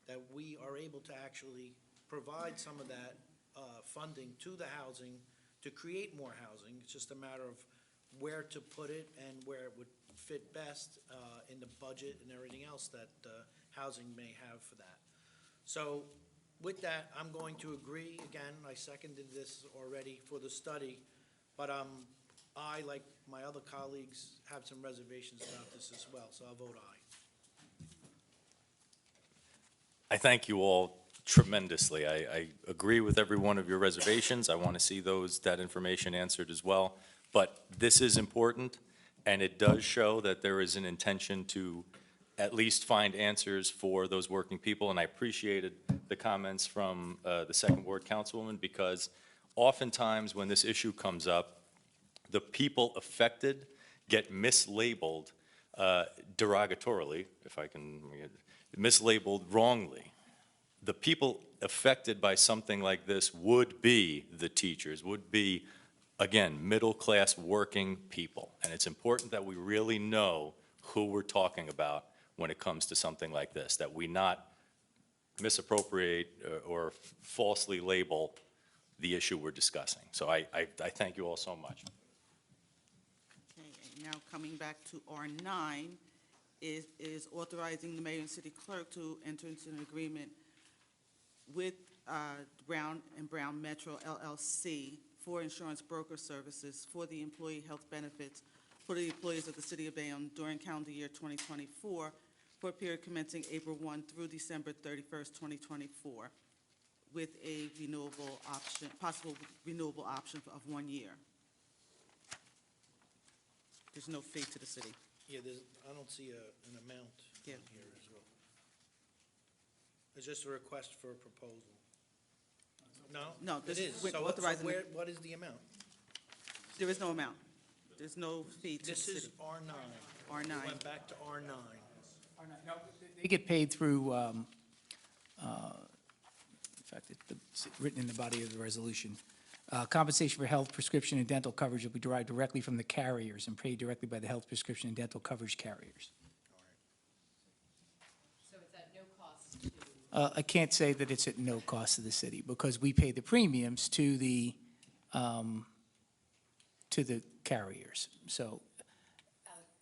that we are able to actually provide some of that funding to the housing to create more housing. It's just a matter of where to put it and where it would fit best in the budget and everything else that housing may have for that. So with that, I'm going to agree. Again, I seconded this already for the study, but I, like my other colleagues, have some reservations about this as well, so I'll vote aye. I thank you all tremendously. I agree with every one of your reservations. I want to see that information answered as well. But this is important, and it does show that there is an intention to at least find answers for those working people. And I appreciated the comments from the Second Ward Councilwoman, because oftentimes when this issue comes up, the people affected get mislabeled derogatorily, if I can, mislabeled wrongly. The people affected by something like this would be the teachers, would be, again, middle-class working people. And it's important that we really know who we're talking about when it comes to something like this, that we not misappropriate or falsely label the issue we're discussing. So I thank you all so much. Okay, and now coming back to R9 is authorizing the mayor and city clerk to enter into an agreement with Brown and Brown Metro LLC for insurance broker services for the employee health benefits for the employees of the city of Bayonne during calendar year 2024 for a period commencing April 1 through December 31st, 2024, with a renewable option, possible renewable option of 1 year. There's no fee to the city. Yeah, I don't see an amount Yeah. in here as well. It's just a request for a proposal. No? No, It this is. is So authorizing the- what is the amount? There is no amount. There's no fee to the This is city. R9. R9. We went back to R9. They get paid through, in fact, it's written in the body of the resolution. Compensation for health, prescription, and dental coverage will be derived directly from the carriers and paid directly by the health, prescription, and dental coverage carriers. So it's at no cost to. I can't say that it's at no cost to the city, because we pay the premiums to the carriers. So,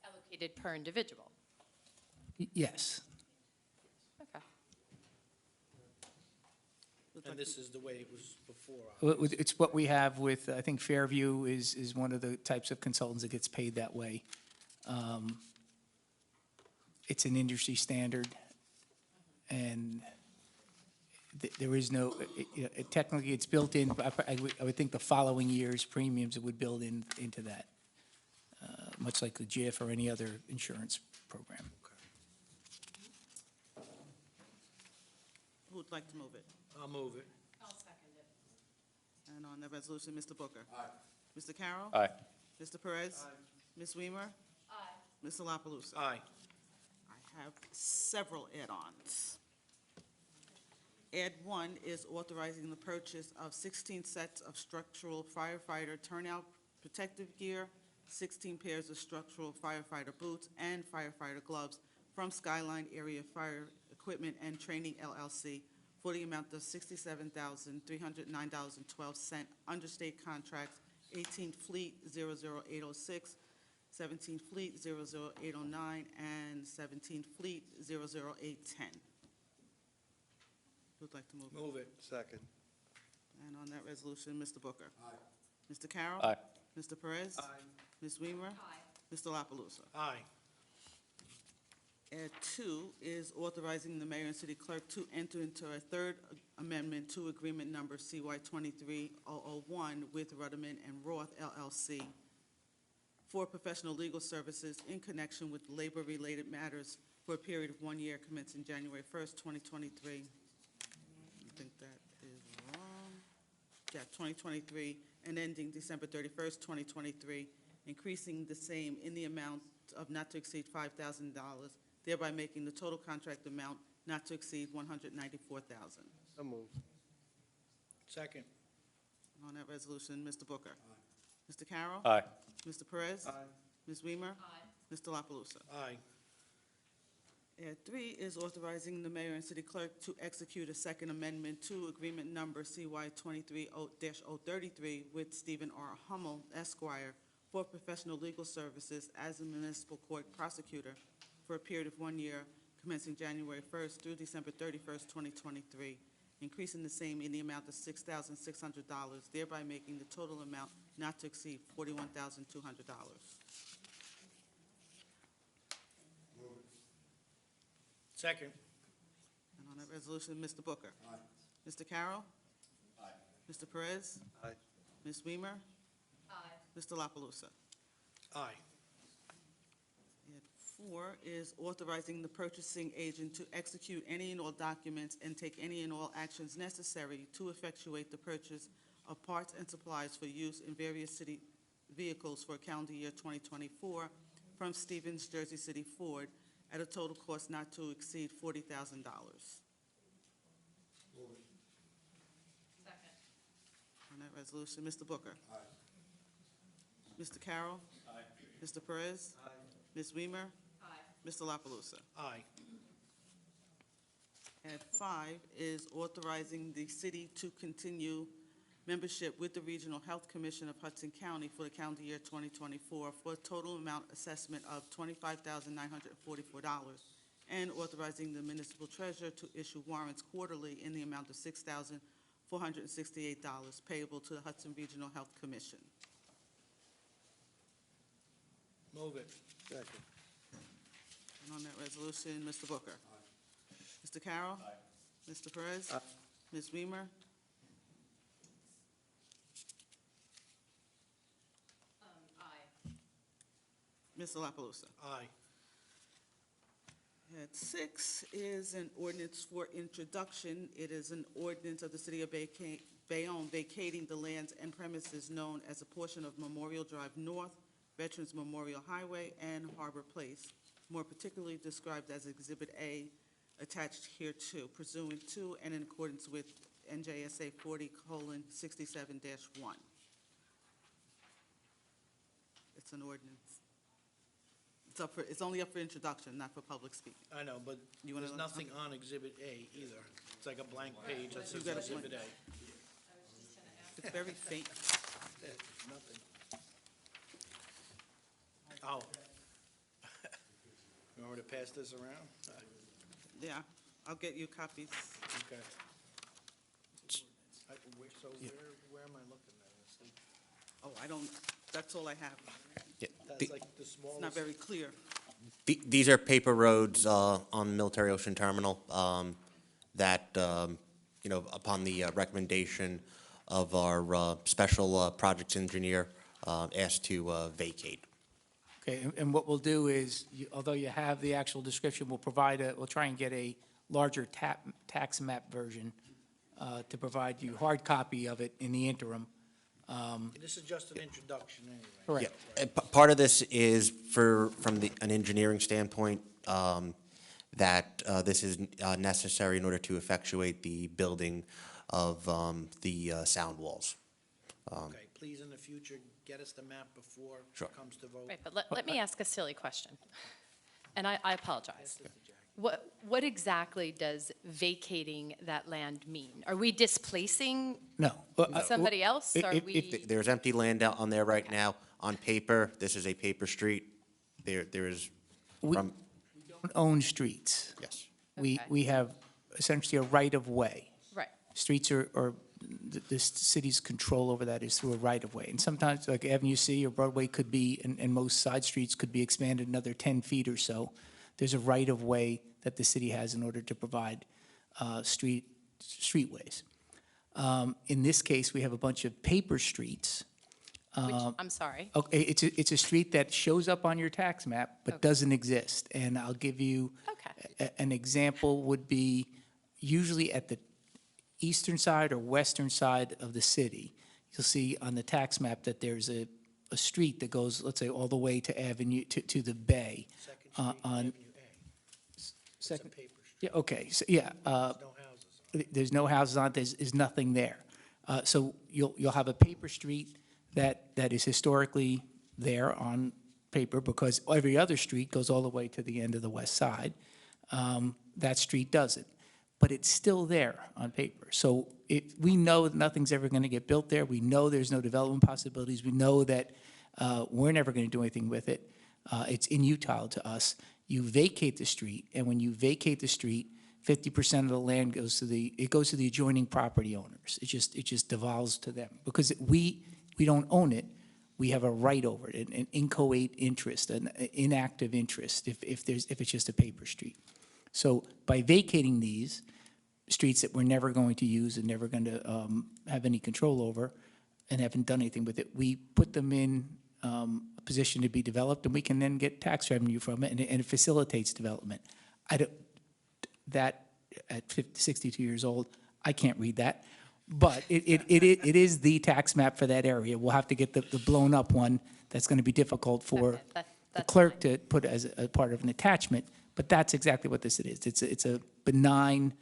Allocated per individual. yes. Okay. And this is the way it was before. It's what we have with, I think Fairview is one of the types of consultants that gets paid that way. It's an industry standard, and there is no, technically, it's built in, I would think the following year's premiums, it would build into that, much like the GIF or any other insurance program. Who would like to move it? I'll move it. I'll second it. And on the resolution, Mr. Booker. Aye. Mr. Carroll. Aye. Mr. Perez. Aye. Ms. Weimer. Aye. Mr. La Palusa. Aye. I have several add-ons. Add 1 is authorizing the purchase of 16 sets of structural firefighter turnout protective gear, 16 pairs of structural firefighter boots, and firefighter gloves from Skyline Area Fire Equipment and Training LLC for the amount of $67,309.12 under state contracts 18 Fleet 00806, 17 Fleet 00809, and 17 Fleet 00810. Who'd like to move it? Move it. Second. And on that resolution, Mr. Booker. Aye. Mr. Carroll. Aye. Mr. Perez. Aye. Ms. Weimer. Aye. Mr. La Palusa. Aye. Add 2 is authorizing the mayor and city clerk to enter into a third amendment to agreement number CY 23001 with Rudderman and Roth LLC for professional legal services in connection with labor-related matters for a period of 1 year commencing January 1st, 2023. I think that is wrong. Yeah, 2023, and ending December 31st, 2023, increasing the same in the amount of not to exceed $5,000, thereby making the total contract amount not to exceed $194,000. So moved. Second. On that resolution, Mr. Booker. Aye. Mr. Carroll. Aye. Mr. Perez. Aye. Ms. Weimer. Aye. Mr. La Palusa. Aye. Add 3 is authorizing the mayor and city clerk to execute a second amendment to agreement number CY 23-033 with Stephen R. Hummel, Esquire, for professional legal services as a municipal court prosecutor for a period of 1 year commencing January 1st through December 31st, 2023, increasing the same in the amount of $6,600, thereby making the total amount not to exceed $41,200. Second. And on that resolution, Mr. Booker. Aye. Mr. Carroll. Aye. Mr. Perez. Aye. Ms. Weimer. Aye. Mr. La Palusa. Aye. And 4 is authorizing the purchasing agent to execute any and all documents and take any and all actions necessary to effectuate the purchase of parts and supplies for use in various city vehicles for calendar year 2024 from Stevens Jersey City Ford at a total cost not to exceed $40,000. Second. On that resolution, Mr. Booker. Aye. Mr. Carroll. Aye. Mr. Perez. Aye. Ms. Weimer. Aye. Mr. La Palusa. Aye. And 5 is authorizing the city to continue membership with the Regional Health Commission of Hudson County for the calendar year 2024 for a total amount assessment of $25,944, and authorizing the municipal treasurer to issue warrants quarterly in the amount of $6,468 payable to the Hudson Regional Health Commission. Move it. And on that resolution, Mr. Booker. Mr. Carroll. Mr. Perez. Ms. Weimer. Aye. Mr. La Palusa. Aye. At 6 is an ordinance for introduction. It is an ordinance of the City of Bayonne vacating the lands and premises known as a portion of Memorial Drive North, Veterans Memorial Highway, and Harbor Place, more particularly described as Exhibit A, attached hereto, pursuant to and in accordance with NJSA 40:67-1. It's an ordinance. It's only up for introduction, not for public speaking. I know, but You wanna- there's nothing on Exhibit A either. It's like a blank page that says You got a Exhibit A. It's very faint. Nothing. Oh. You want me to pass this around? Yeah, I'll get you copies. Okay. So where am I looking at? Oh, I don't, that's all I have. Yeah, That's like the It's smallest. not very clear. These are paper roads on Military Ocean Terminal that, upon the recommendation of our special projects engineer, asked to vacate. Okay, and what we'll do is, although you have the actual description, we'll try and get a larger tax map version to provide you hard copy of it in the interim. This is just an introduction anyway. Correct. Yeah, part of this is from an engineering standpoint, that this is necessary in order to effectuate the building of the sound walls. Okay, please in the future, get us the map before Sure. it comes to vote. Right, but let me ask a silly question, and I apologize. What exactly does vacating that land mean? Are we displacing No. somebody else? Are we? There's empty land out on there right now. On paper, this is a paper street. There is We from, don't own streets. yes. We Okay. have essentially a right-of-way. Right, Streets are the city's control over that is through a right-of-way. And sometimes, like Avenue C or Broadway could be, and most side streets could be expanded another 10 feet or so. There's a right-of-way that the city has in order to provide streetways. In this case, we have a bunch of paper streets. which, I'm sorry. Okay, it's a street that shows up on your tax map but Okay. doesn't exist. And I'll give you Okay, an example would be usually at the eastern side or western side of the city. You'll see on the tax map that there's a street that goes, let's say, all the way to Avenue, to the bay. Second Street, on- Avenue A. It's a Second, paper street. yeah, okay, so, yeah, There's no houses. there's no houses on it, there's nothing there. So you'll have a paper street that is historically there on paper because every other street goes all the way to the end of the west side. That street doesn't, but it's still there on paper. So we know that nothing's ever going to get built there. We know there's no development possibilities. We know that we're never going to do anything with it. It's inutile to us. You vacate the street, and when you vacate the street, 50% of the land goes to the adjoining property owners. It just devolves to them because we don't own it. We have a right over it, an inchoate interest, an inactive interest if it's just a paper street. So by vacating these streets that we're never going to use and never going to have any control over and haven't done anything with it, we put them in a position to be developed, and we can then get tax revenue from it, and it facilitates development. That at 62 years old, I can't read that, but it is the tax map for that area. We'll have to get the blown up one. That's going to be difficult for Okay, the that's clerk fine. to put as a part of an attachment, but that's exactly what this is. It's a benign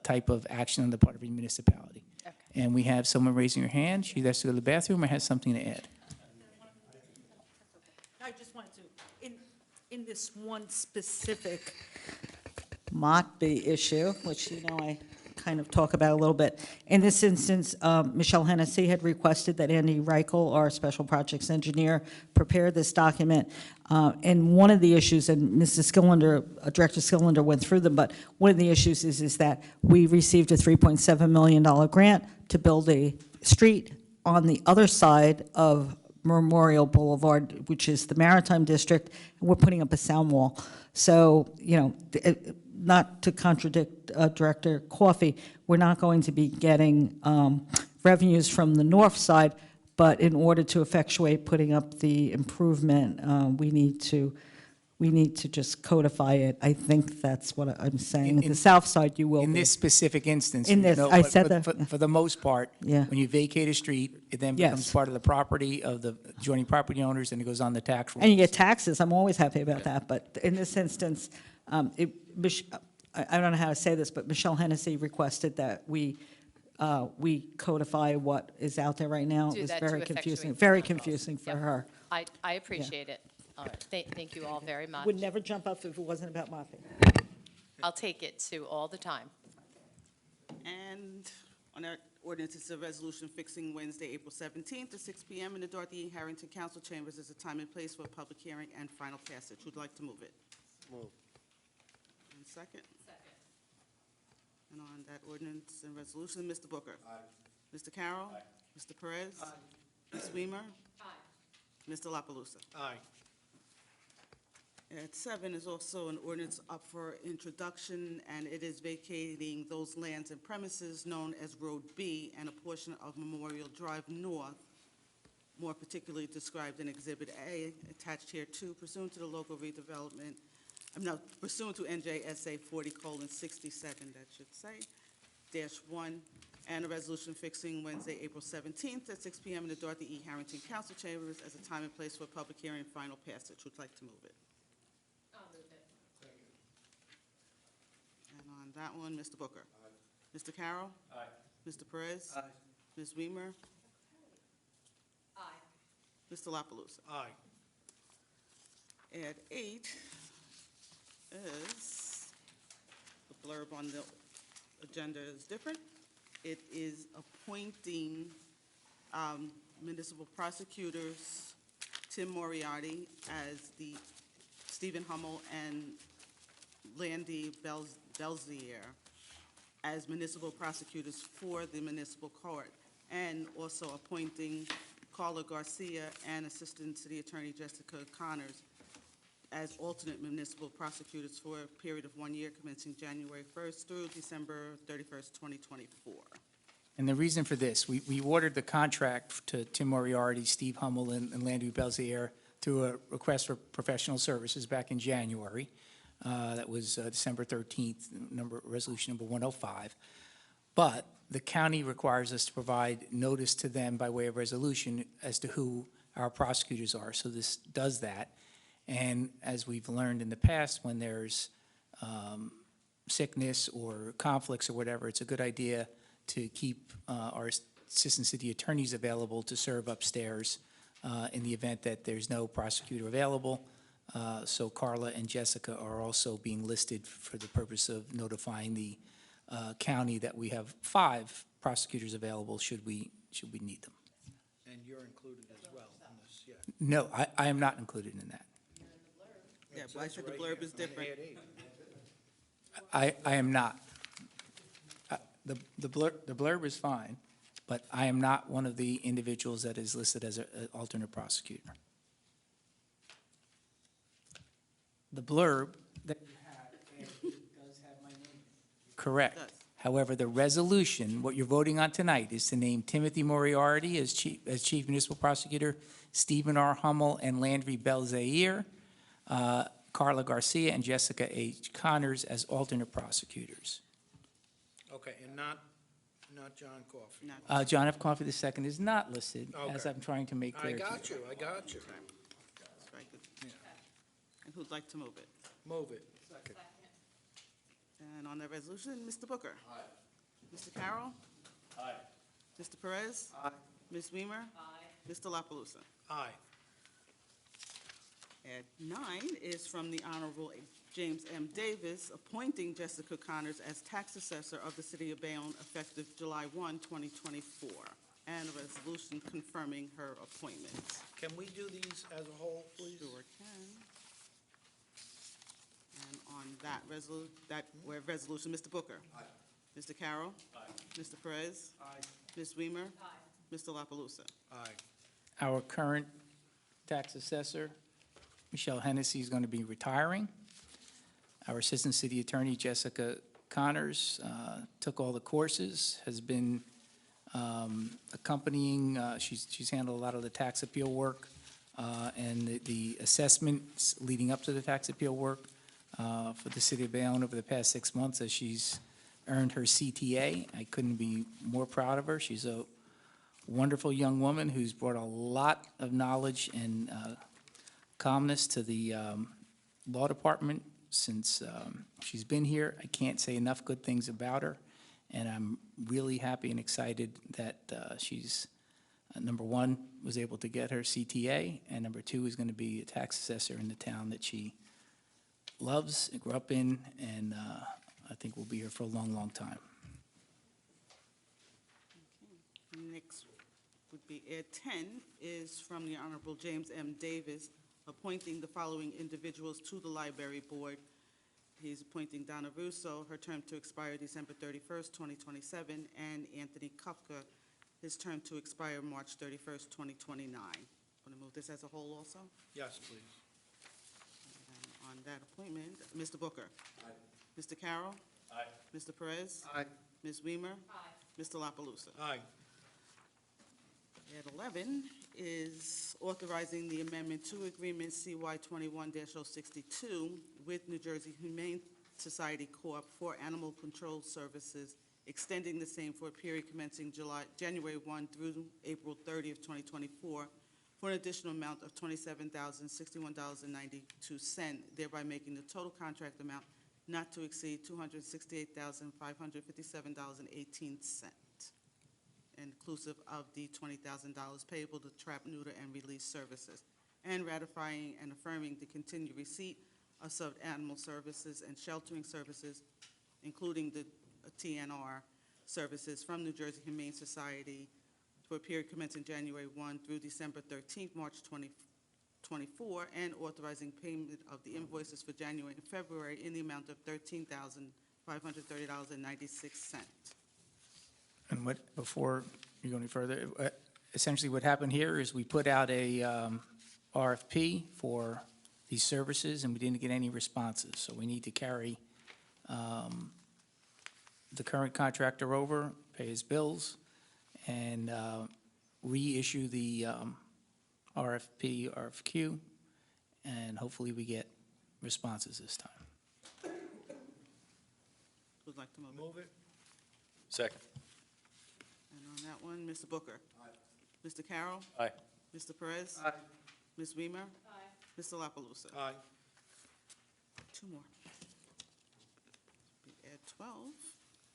type of action on the part of a municipality. Okay. And we have someone raising her hand. She has to go to the bathroom or has something to add. I just wanted to, in this one specific Motby issue, which, I kind of talk about a little bit. In this instance, Michelle Hennessy had requested that Andy Reichel, our special projects engineer, prepare this document. And one of the issues, and Mrs. Skillender, Director Skillender went through them, but one of the issues is that we received a $3.7 million grant to build a street on the other side of Memorial Boulevard, which is the Maritime District, and we're putting up a sound wall. So, not to contradict Director Coffey, we're not going to be getting revenues from the north side, but in order to effectuate putting up the improvement, we need to just codify it. I think that's what I'm saying. The south side, you will In be. this specific instance. In this, I but said that. For the most part, Yeah. when you vacate a street, it then Yes. becomes part of the property of the adjoining property owners, and it goes on the tax rolls. And you get taxes, I'm always happy about that, but in this instance, I don't know how to say this, but Michelle Hennessy requested that we codify what is out there right now. Do It was that very to confusing, effectuate very the process. confusing for Yep. her. I appreciate it. All right, thank you all very much. Would never jump up if it wasn't about Motby. I'll take it to all the time. And on our ordinance, it's a resolution fixing Wednesday, April 17th at 6 p.m. in the Dorothy E. Harrington Council Chambers as a time and place for a public hearing and final passage. Who'd like to move it? Move. And second? Second. And on that ordinance and resolution, Mr. Booker? Aye. Mr. Carroll? Aye. Mr. Perez? Aye. Ms. Weimer? Aye. Mr. La Palusa? Aye. At 7 is also an ordinance up for introduction, and it is vacating those lands and premises known as Road B and a portion of Memorial Drive North, more particularly described in Exhibit A, attached here too, pursuant to the local redevelopment, pursuant to NJSA 40:67, that should say, -1, and a resolution fixing Wednesday, April 17th at 6 p.m. in the Dorothy E. Harrington Council Chambers as a time and place for a public hearing and final passage. Who'd like to move it? And on that one, Mr. Booker. Aye. Mr. Carroll. Aye. Mr. Perez. Aye. Ms. Weimer. Aye. Mr. La Palusa. Aye. At 8 is, the blurb on the agenda is different. It is appointing municipal prosecutors Tim Moriarty as the Stephen Hummel and Landy Belzier as municipal prosecutors for the municipal court, and also appointing Carla Garcia and Assistant City Attorney Jessica Connors as alternate municipal prosecutors for a period of 1 year commencing January 1st through December 31st, 2024. And the reason for this, we ordered the contract to Tim Moriarty, Steve Hummel, and Landry Belzier through a request for professional services back in January. That was December 13th, resolution number 105. But the county requires us to provide notice to them by way of resolution as to who our prosecutors are. So this does that. And as we've learned in the past, when there's sickness or conflicts or whatever, it's a good idea to keep our assistant city attorneys available to serve upstairs in the event that there's no prosecutor available. So Carla and Jessica are also being listed for the purpose of notifying the county that we have 5 prosecutors available should we need them. And you're included as well in this, yeah. No, I am not included in that. Yeah, but I said the blurb is different. I am not. The blurb is fine, but I am not one of the individuals that is listed as an alternate prosecutor. The blurb that you have does have my name. Correct. Does. However, the resolution, what you're voting on tonight, is to name Timothy Moriarty as Chief Municipal Prosecutor, Stephen R. Hummel and Landry Belzaire, Carla Garcia and Jessica H. Connors as alternate prosecutors. Okay, and not John Coffey. Not- John F. Coffey II is not listed, as Okay. I'm trying to make I clear. got you, I got you. Strike it. And who'd like to move it? Move it. And on that resolution, Mr. Booker. Aye. Mr. Carroll. Aye. Mr. Perez. Aye. Ms. Weimer. Aye. Mr. La Palusa. Aye. At 9 is from the Honorable James M. Davis, appointing Jessica Connors as tax assessor of the city of Bayonne effective July 1, 2024, and a resolution confirming her appointment. Can we do these as a whole, please? Sure can. And on that resolution, Mr. Booker. Aye. Mr. Carroll. Aye. Mr. Perez. Aye. Ms. Weimer. Aye. Mr. La Palusa. Aye. Our current tax assessor, Michelle Hennessy, is going to be retiring. Our Assistant City Attorney, Jessica Connors, took all the courses, has been accompanying, she's handled a lot of the tax appeal work and the assessments leading up to the tax appeal work for the city of Bayonne over the past 6 months as she's earned her CTA. I couldn't be more proud of her. She's a wonderful young woman who's brought a lot of knowledge and calmness to the law department since she's been here. I can't say enough good things about her, and I'm really happy and excited that she's, number one, was able to get her CTA, and number two, is going to be a tax assessor in the town that she loves and grew up in, and I think will be here for a long, long time. Next would be at 10 is from the Honorable James M. Davis, appointing the following individuals to the library board. He's appointing Donna Russo, her term to expire December 31st, 2027, and Anthony Kufka, his term to expire March 31st, 2029. Want to move this as a whole also? Yes, please. And on that appointment, Mr. Booker. Aye. Mr. Carroll. Aye. Mr. Perez. Aye. Ms. Weimer. Aye. Mr. La Palusa. Aye. At 11 is authorizing the amendment to Agreement CY 21-062 with New Jersey Humane Society Corp. for Animal Control Services, extending the same for a period commencing January 1 through April 30th, 2024, for an additional amount of $27,061.92, thereby making the total contract amount not to exceed $268,557.18. inclusive of the $20,000 payable to trap, neuter, and release services, and ratifying and affirming the continued receipt of such animal services and sheltering services, including the TNR services from New Jersey Humane Society for a period commencing January 1 through December 13th, March 2024, and authorizing payment of the invoices for January and February in the amount of $13,530.96. And before you go any further, essentially what happened here is we put out a RFP for these services, and we didn't get any responses. So we need to carry the current contractor over, pay his bills, and reissue the RFQ, and hopefully we get responses this time. Who'd like to move it? Move it. Second. And on that one, Mr. Booker. Aye. Mr. Carroll. Aye. Mr. Perez. Aye. Ms. Weimer. Aye. Mr. La Palusa. Aye. Two more. At 12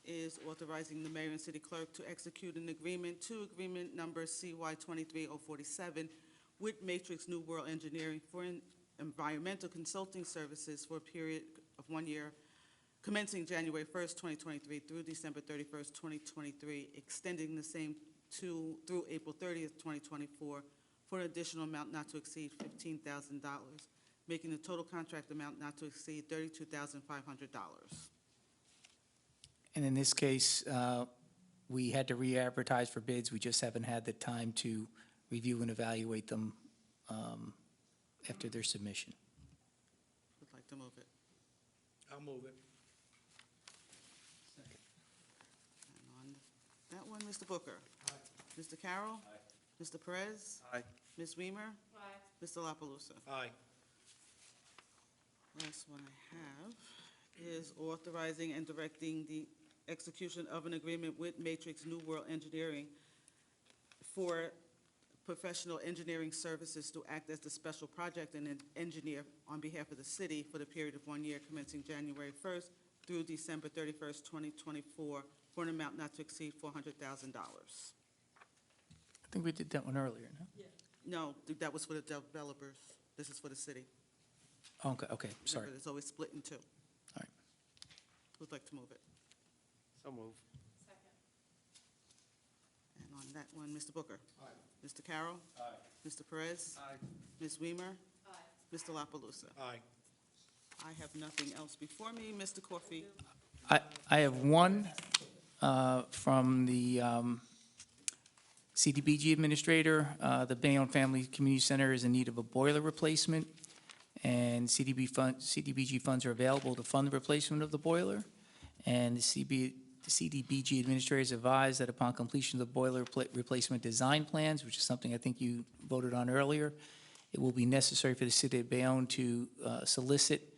is authorizing the mayor and city clerk to execute an agreement number CY 23047 with Matrix New World Engineering for environmental consulting services for a period of 1 year commencing January 1st, 2023 through December 31st, 2023, extending the same through April 30th, 2024, for an additional amount not to exceed $15,000, making the total contract amount not to exceed $32,500. And in this case, we had to re-advertise for bids. We just haven't had the time to review and evaluate them after their submission. Would like to move it. I'll move it. And on that one, Mr. Booker. Aye. Mr. Carroll. Aye. Mr. Perez. Aye. Ms. Weimer. Aye. Mr. La Palusa. Aye. Last one I have is authorizing and directing the execution of an agreement with Matrix New World Engineering for professional engineering services to act as the special project and an engineer on behalf of the city for the period of 1 year commencing January 1st through December 31st, 2024, for an amount not to exceed $400,000. I think we did that one earlier, no? No, that was for the developers. This is for the city. Okay, sorry. Remember, it's always split in two. All right. Who'd like to move it? So move. And on that one, Mr. Booker. Mr. Carroll. Mr. Perez. Ms. Weimer. Mr. La Palusa. Aye. I have nothing else before me. Mr. Coffey. I have one from the CDBG administrator. The Bayonne Family Community Center is in need of a boiler replacement, and CDBG funds are available to fund the replacement of the boiler. And the CDBG administrators advised that upon completion of the boiler replacement design plans, which is something I think you voted on earlier, it will be necessary for the city of Bayonne to solicit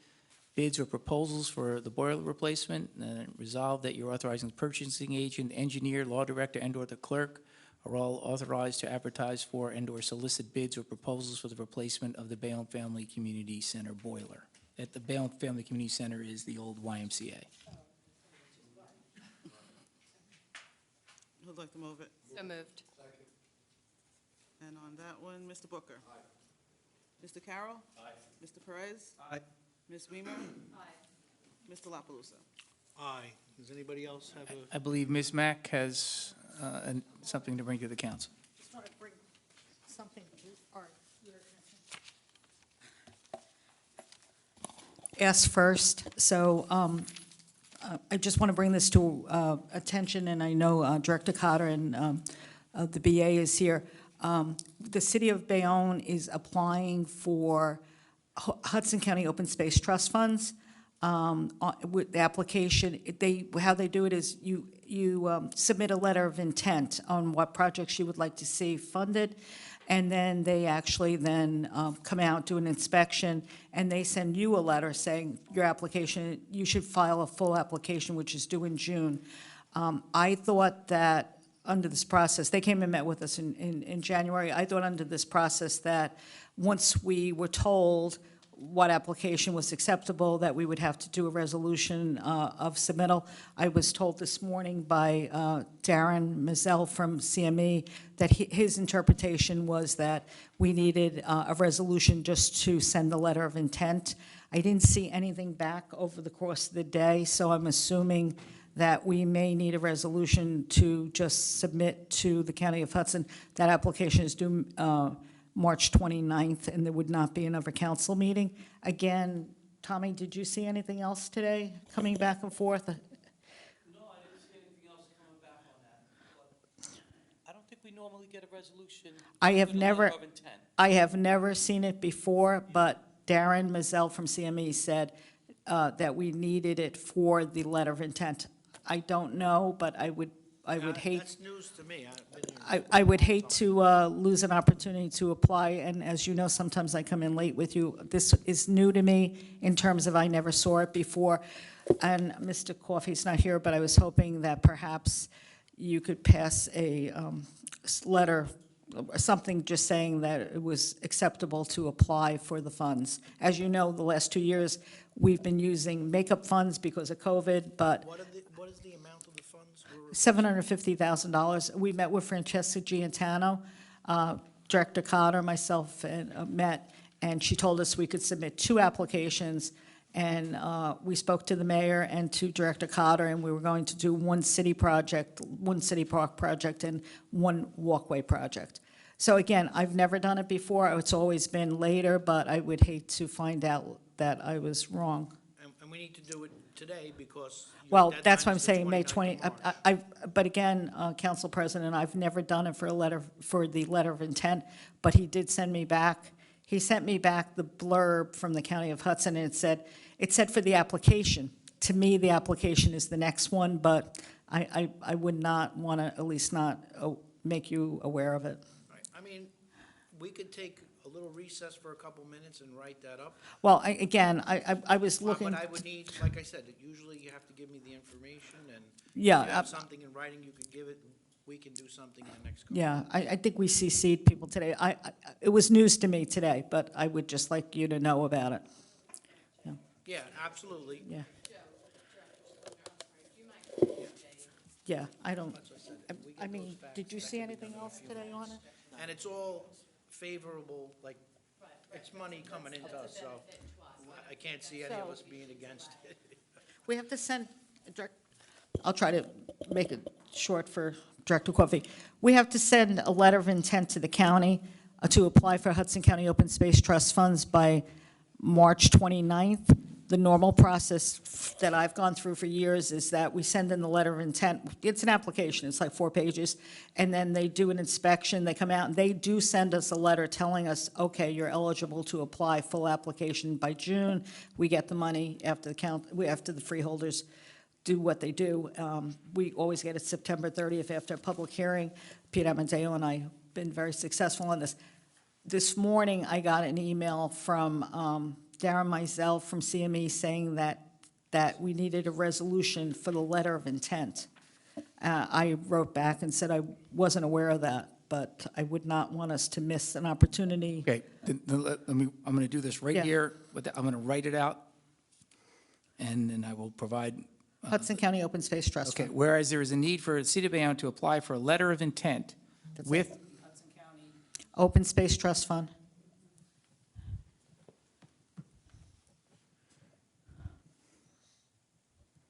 bids or proposals for the boiler replacement. And resolve that you're authorizing the purchasing agent, engineer, law director, and/or the clerk are all authorized to advertise for and/or solicit bids or proposals for the replacement of the Bayonne Family Community Center boiler. At the Bayonne Family Community Center is the old YMCA. Who'd like to move it? So moved. And on that one, Mr. Booker. Mr. Carroll. Mr. Perez. Aye. Ms. Weimer. Mr. La Palusa. Aye. Does anybody else have a? I believe Ms. Mack has something to bring to the council. Just want to bring something to your attention. Ask first, so I just want to bring this to attention, and I know Director Cotter and the BA is here. The city of Bayonne is applying for Hudson County Open Space Trust funds. With the application, how they do it is you submit a letter of intent on what projects you would like to see funded, and then they actually then come out, do an inspection, and they send you a letter saying your application, you should file a full application, which is due in June. I thought that under this process, they came and met with us in January. I thought under this process that once we were told what application was acceptable, that we would have to do a resolution of submittal. I was told this morning by Darren Mizell from CME that his interpretation was that we needed a resolution just to send the letter of intent. I didn't see anything back over the course of the day, so I'm assuming that we may need a resolution to just submit to the County of Hudson. That application is due March 29th, and there would not be another council meeting. Again, Tommy, did you see anything else today coming back and forth? No, I didn't see anything else coming back on that. But I don't think we normally get a resolution. I have with a never, letter of intent. I have never seen it before, but Darren Mizell from CME said that we needed it for the letter of intent. I don't know, but I would hate. That's news to me. I would hate to lose an opportunity to apply, and as you know, sometimes I come in late with you. This is new to me in terms of I never saw it before. And Mr. Coffey's not here, but I was hoping that perhaps you could pass a letter, something just saying that it was acceptable to apply for the funds. As you know, the last 2 years, we've been using makeup funds because of COVID, but What is the amount of the funds? $750,000. We met with Francesca Giantano, Director Cotter, myself, and met, and she told us we could submit 2 applications, and we spoke to the mayor and to Director Cotter, and we were going to do one city project, one city park project, and one walkway project. So again, I've never done it before. It's always been later, but I would hate to find out that I was wrong. And we need to do it today because. Well, that's what I'm saying, May 20, but again, Council President, I've never done it for the letter of intent, but he did send me back, he sent me back the blurb from the County of Hudson, and it said for the application. To me, the application is the next one, but I would not want to, at least not make you aware of it. Right. I mean, we could take a little recess for a couple minutes and write that up. Well, again, I was looking. But I would need, like I said, usually you have to give me the information, and Yeah, if you have something in writing, you could give it, we can do something in the next couple. Yeah, I think we CC'd people today. It was news to me today, but I would just like you to know about it. Yeah, absolutely. Yeah. Yeah, I don't, I mean, did you see anything else today on it? And it's all favorable, like, it's money coming into us, so I can't see any of us being against it. We have to send, I'll try to make it short for Director Coffey. We have to send a letter of intent to the county to apply for Hudson County Open Space Trust funds by March 29th. The normal process that I've gone through for years is that we send in the letter of intent. It's an application, it's like 4 pages, and then they do an inspection, they come out, and they do send us a letter telling us, okay, you're eligible to apply, full application by June. We get the money after after the freeholders do what they do. We always get it September 30th after a public hearing. Pete Amadeo and I have been very successful on this. This morning, I got an email from Darren Mizell from CME saying that we needed a resolution for the letter of intent. I wrote back and said I wasn't aware of that, but I would not want us to miss an opportunity. Okay, I'm going to do this right Yeah. here. I'm going to write it out, and then I will provide. Hudson County Open Space Trust Okay, Fund. whereas there is a need for the City of Bayonne to apply for a letter of intent That's with it. Open Space Trust Fund.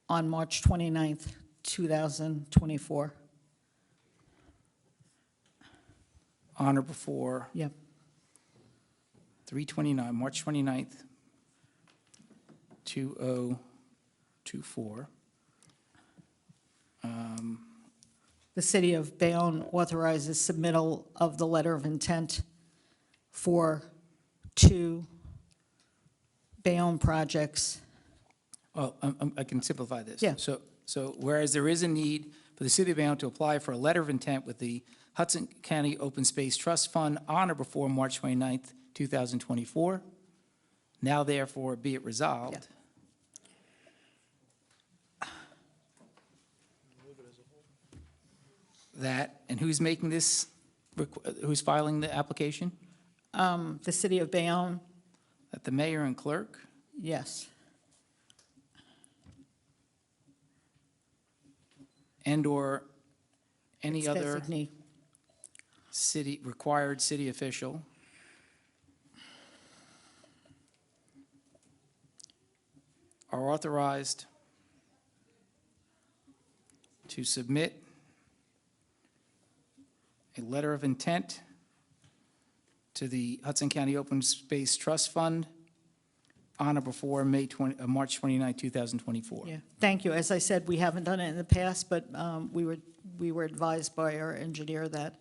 On March 29th, 2024. on or before Yep. 3/29, March 29th, 2024. The City of Bayonne authorizes submittal of the letter of intent for 2 Bayonne projects. Well, I can simplify this. Yeah. So whereas there is a need for the City of Bayonne to apply for a letter of intent with the Hudson County Open Space Trust Fund on or before March 29th, 2024, now therefore be it resolved. That, and who's making this, who's filing the application? The City of Bayonne, That the mayor and clerk? yes. And/or any Its other designee. required city official are authorized to submit a letter of intent to the Hudson County Open Space Trust Fund on or before March 29, 2024. Yeah, thank you. As I said, we haven't done it in the past, but we were advised by our engineer that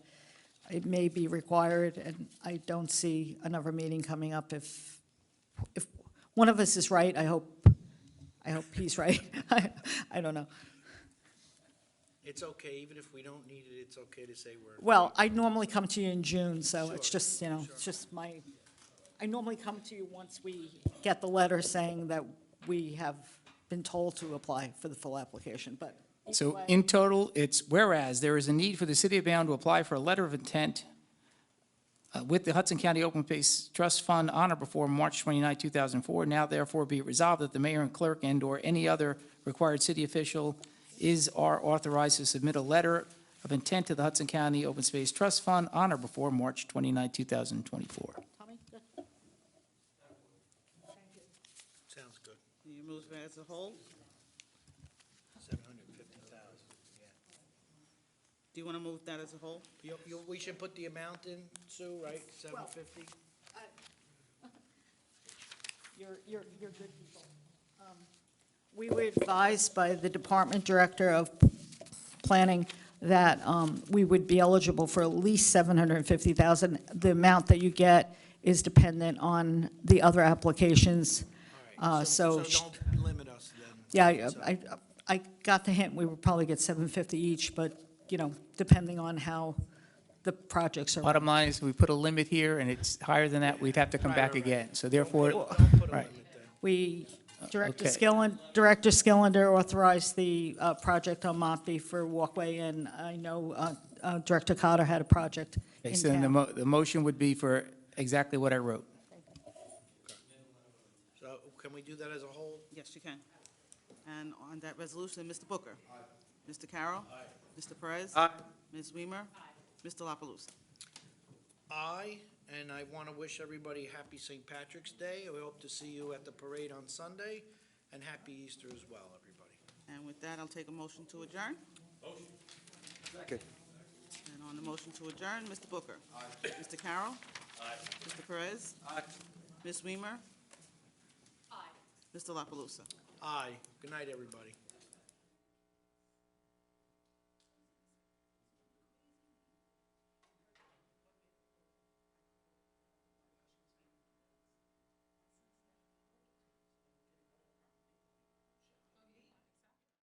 it may be required, and I don't see another meeting coming up. If one of us is right, I hope he's right. I don't know. It's okay, even if we don't need it, it's okay to say we're. Well, I normally come to you in June, so Sure, it's just, sure. it's just I normally come to you once we get the letter saying that we have been told to apply for the full application, but. So anyway. in total, it's whereas there is a need for the City of Bayonne to apply for a letter of intent with the Hudson County Open Space Trust Fund on or before March 29, 2004, now therefore be it resolved that the mayor and clerk and/or any other required city official are authorized to submit a letter of intent to the Hudson County Open Space Trust Fund on or before March 29, 2024. Tommy? Good. Sounds good. You move it as a whole? 750,000, yeah. Do you want to move that as a whole? We should put the amount in, Sue, right? 750? You're good people. We were advised by the Department Director of Planning that we would be eligible for at least 750,000. The amount that you get is dependent on the other applications. All right, So, so don't limit us then. yeah, So- I got the hint, we would probably get 750 each, but, depending on how the projects are. Bottom line is, we put a limit here, and it's higher than that, we'd have to come Right, back right, right. again. So therefore, Don't put a right. limit then. We, Director Okay. Director Skillender authorized the project on Montby for walkway, and I know Director Cotter had a project Okay, in so then town. the motion would be for exactly what I wrote. So can we do that as a whole? Yes, you can. And on that resolution, Mr. Booker. Mr. Carroll. Mr. Perez. Ms. Weimer. Mr. La Palusa. Aye, and I want to wish everybody a happy St. Patrick's Day. We hope to see you at the parade on Sunday, and happy Easter as well, everybody. And with that, I'll take a motion to adjourn. Second. And on the motion to adjourn, Mr. Booker. Aye. Mr. Carroll. Aye. Mr. Perez. Aye. Ms. Weimer. Aye. Mr. La Palusa. Aye. Good night, everybody.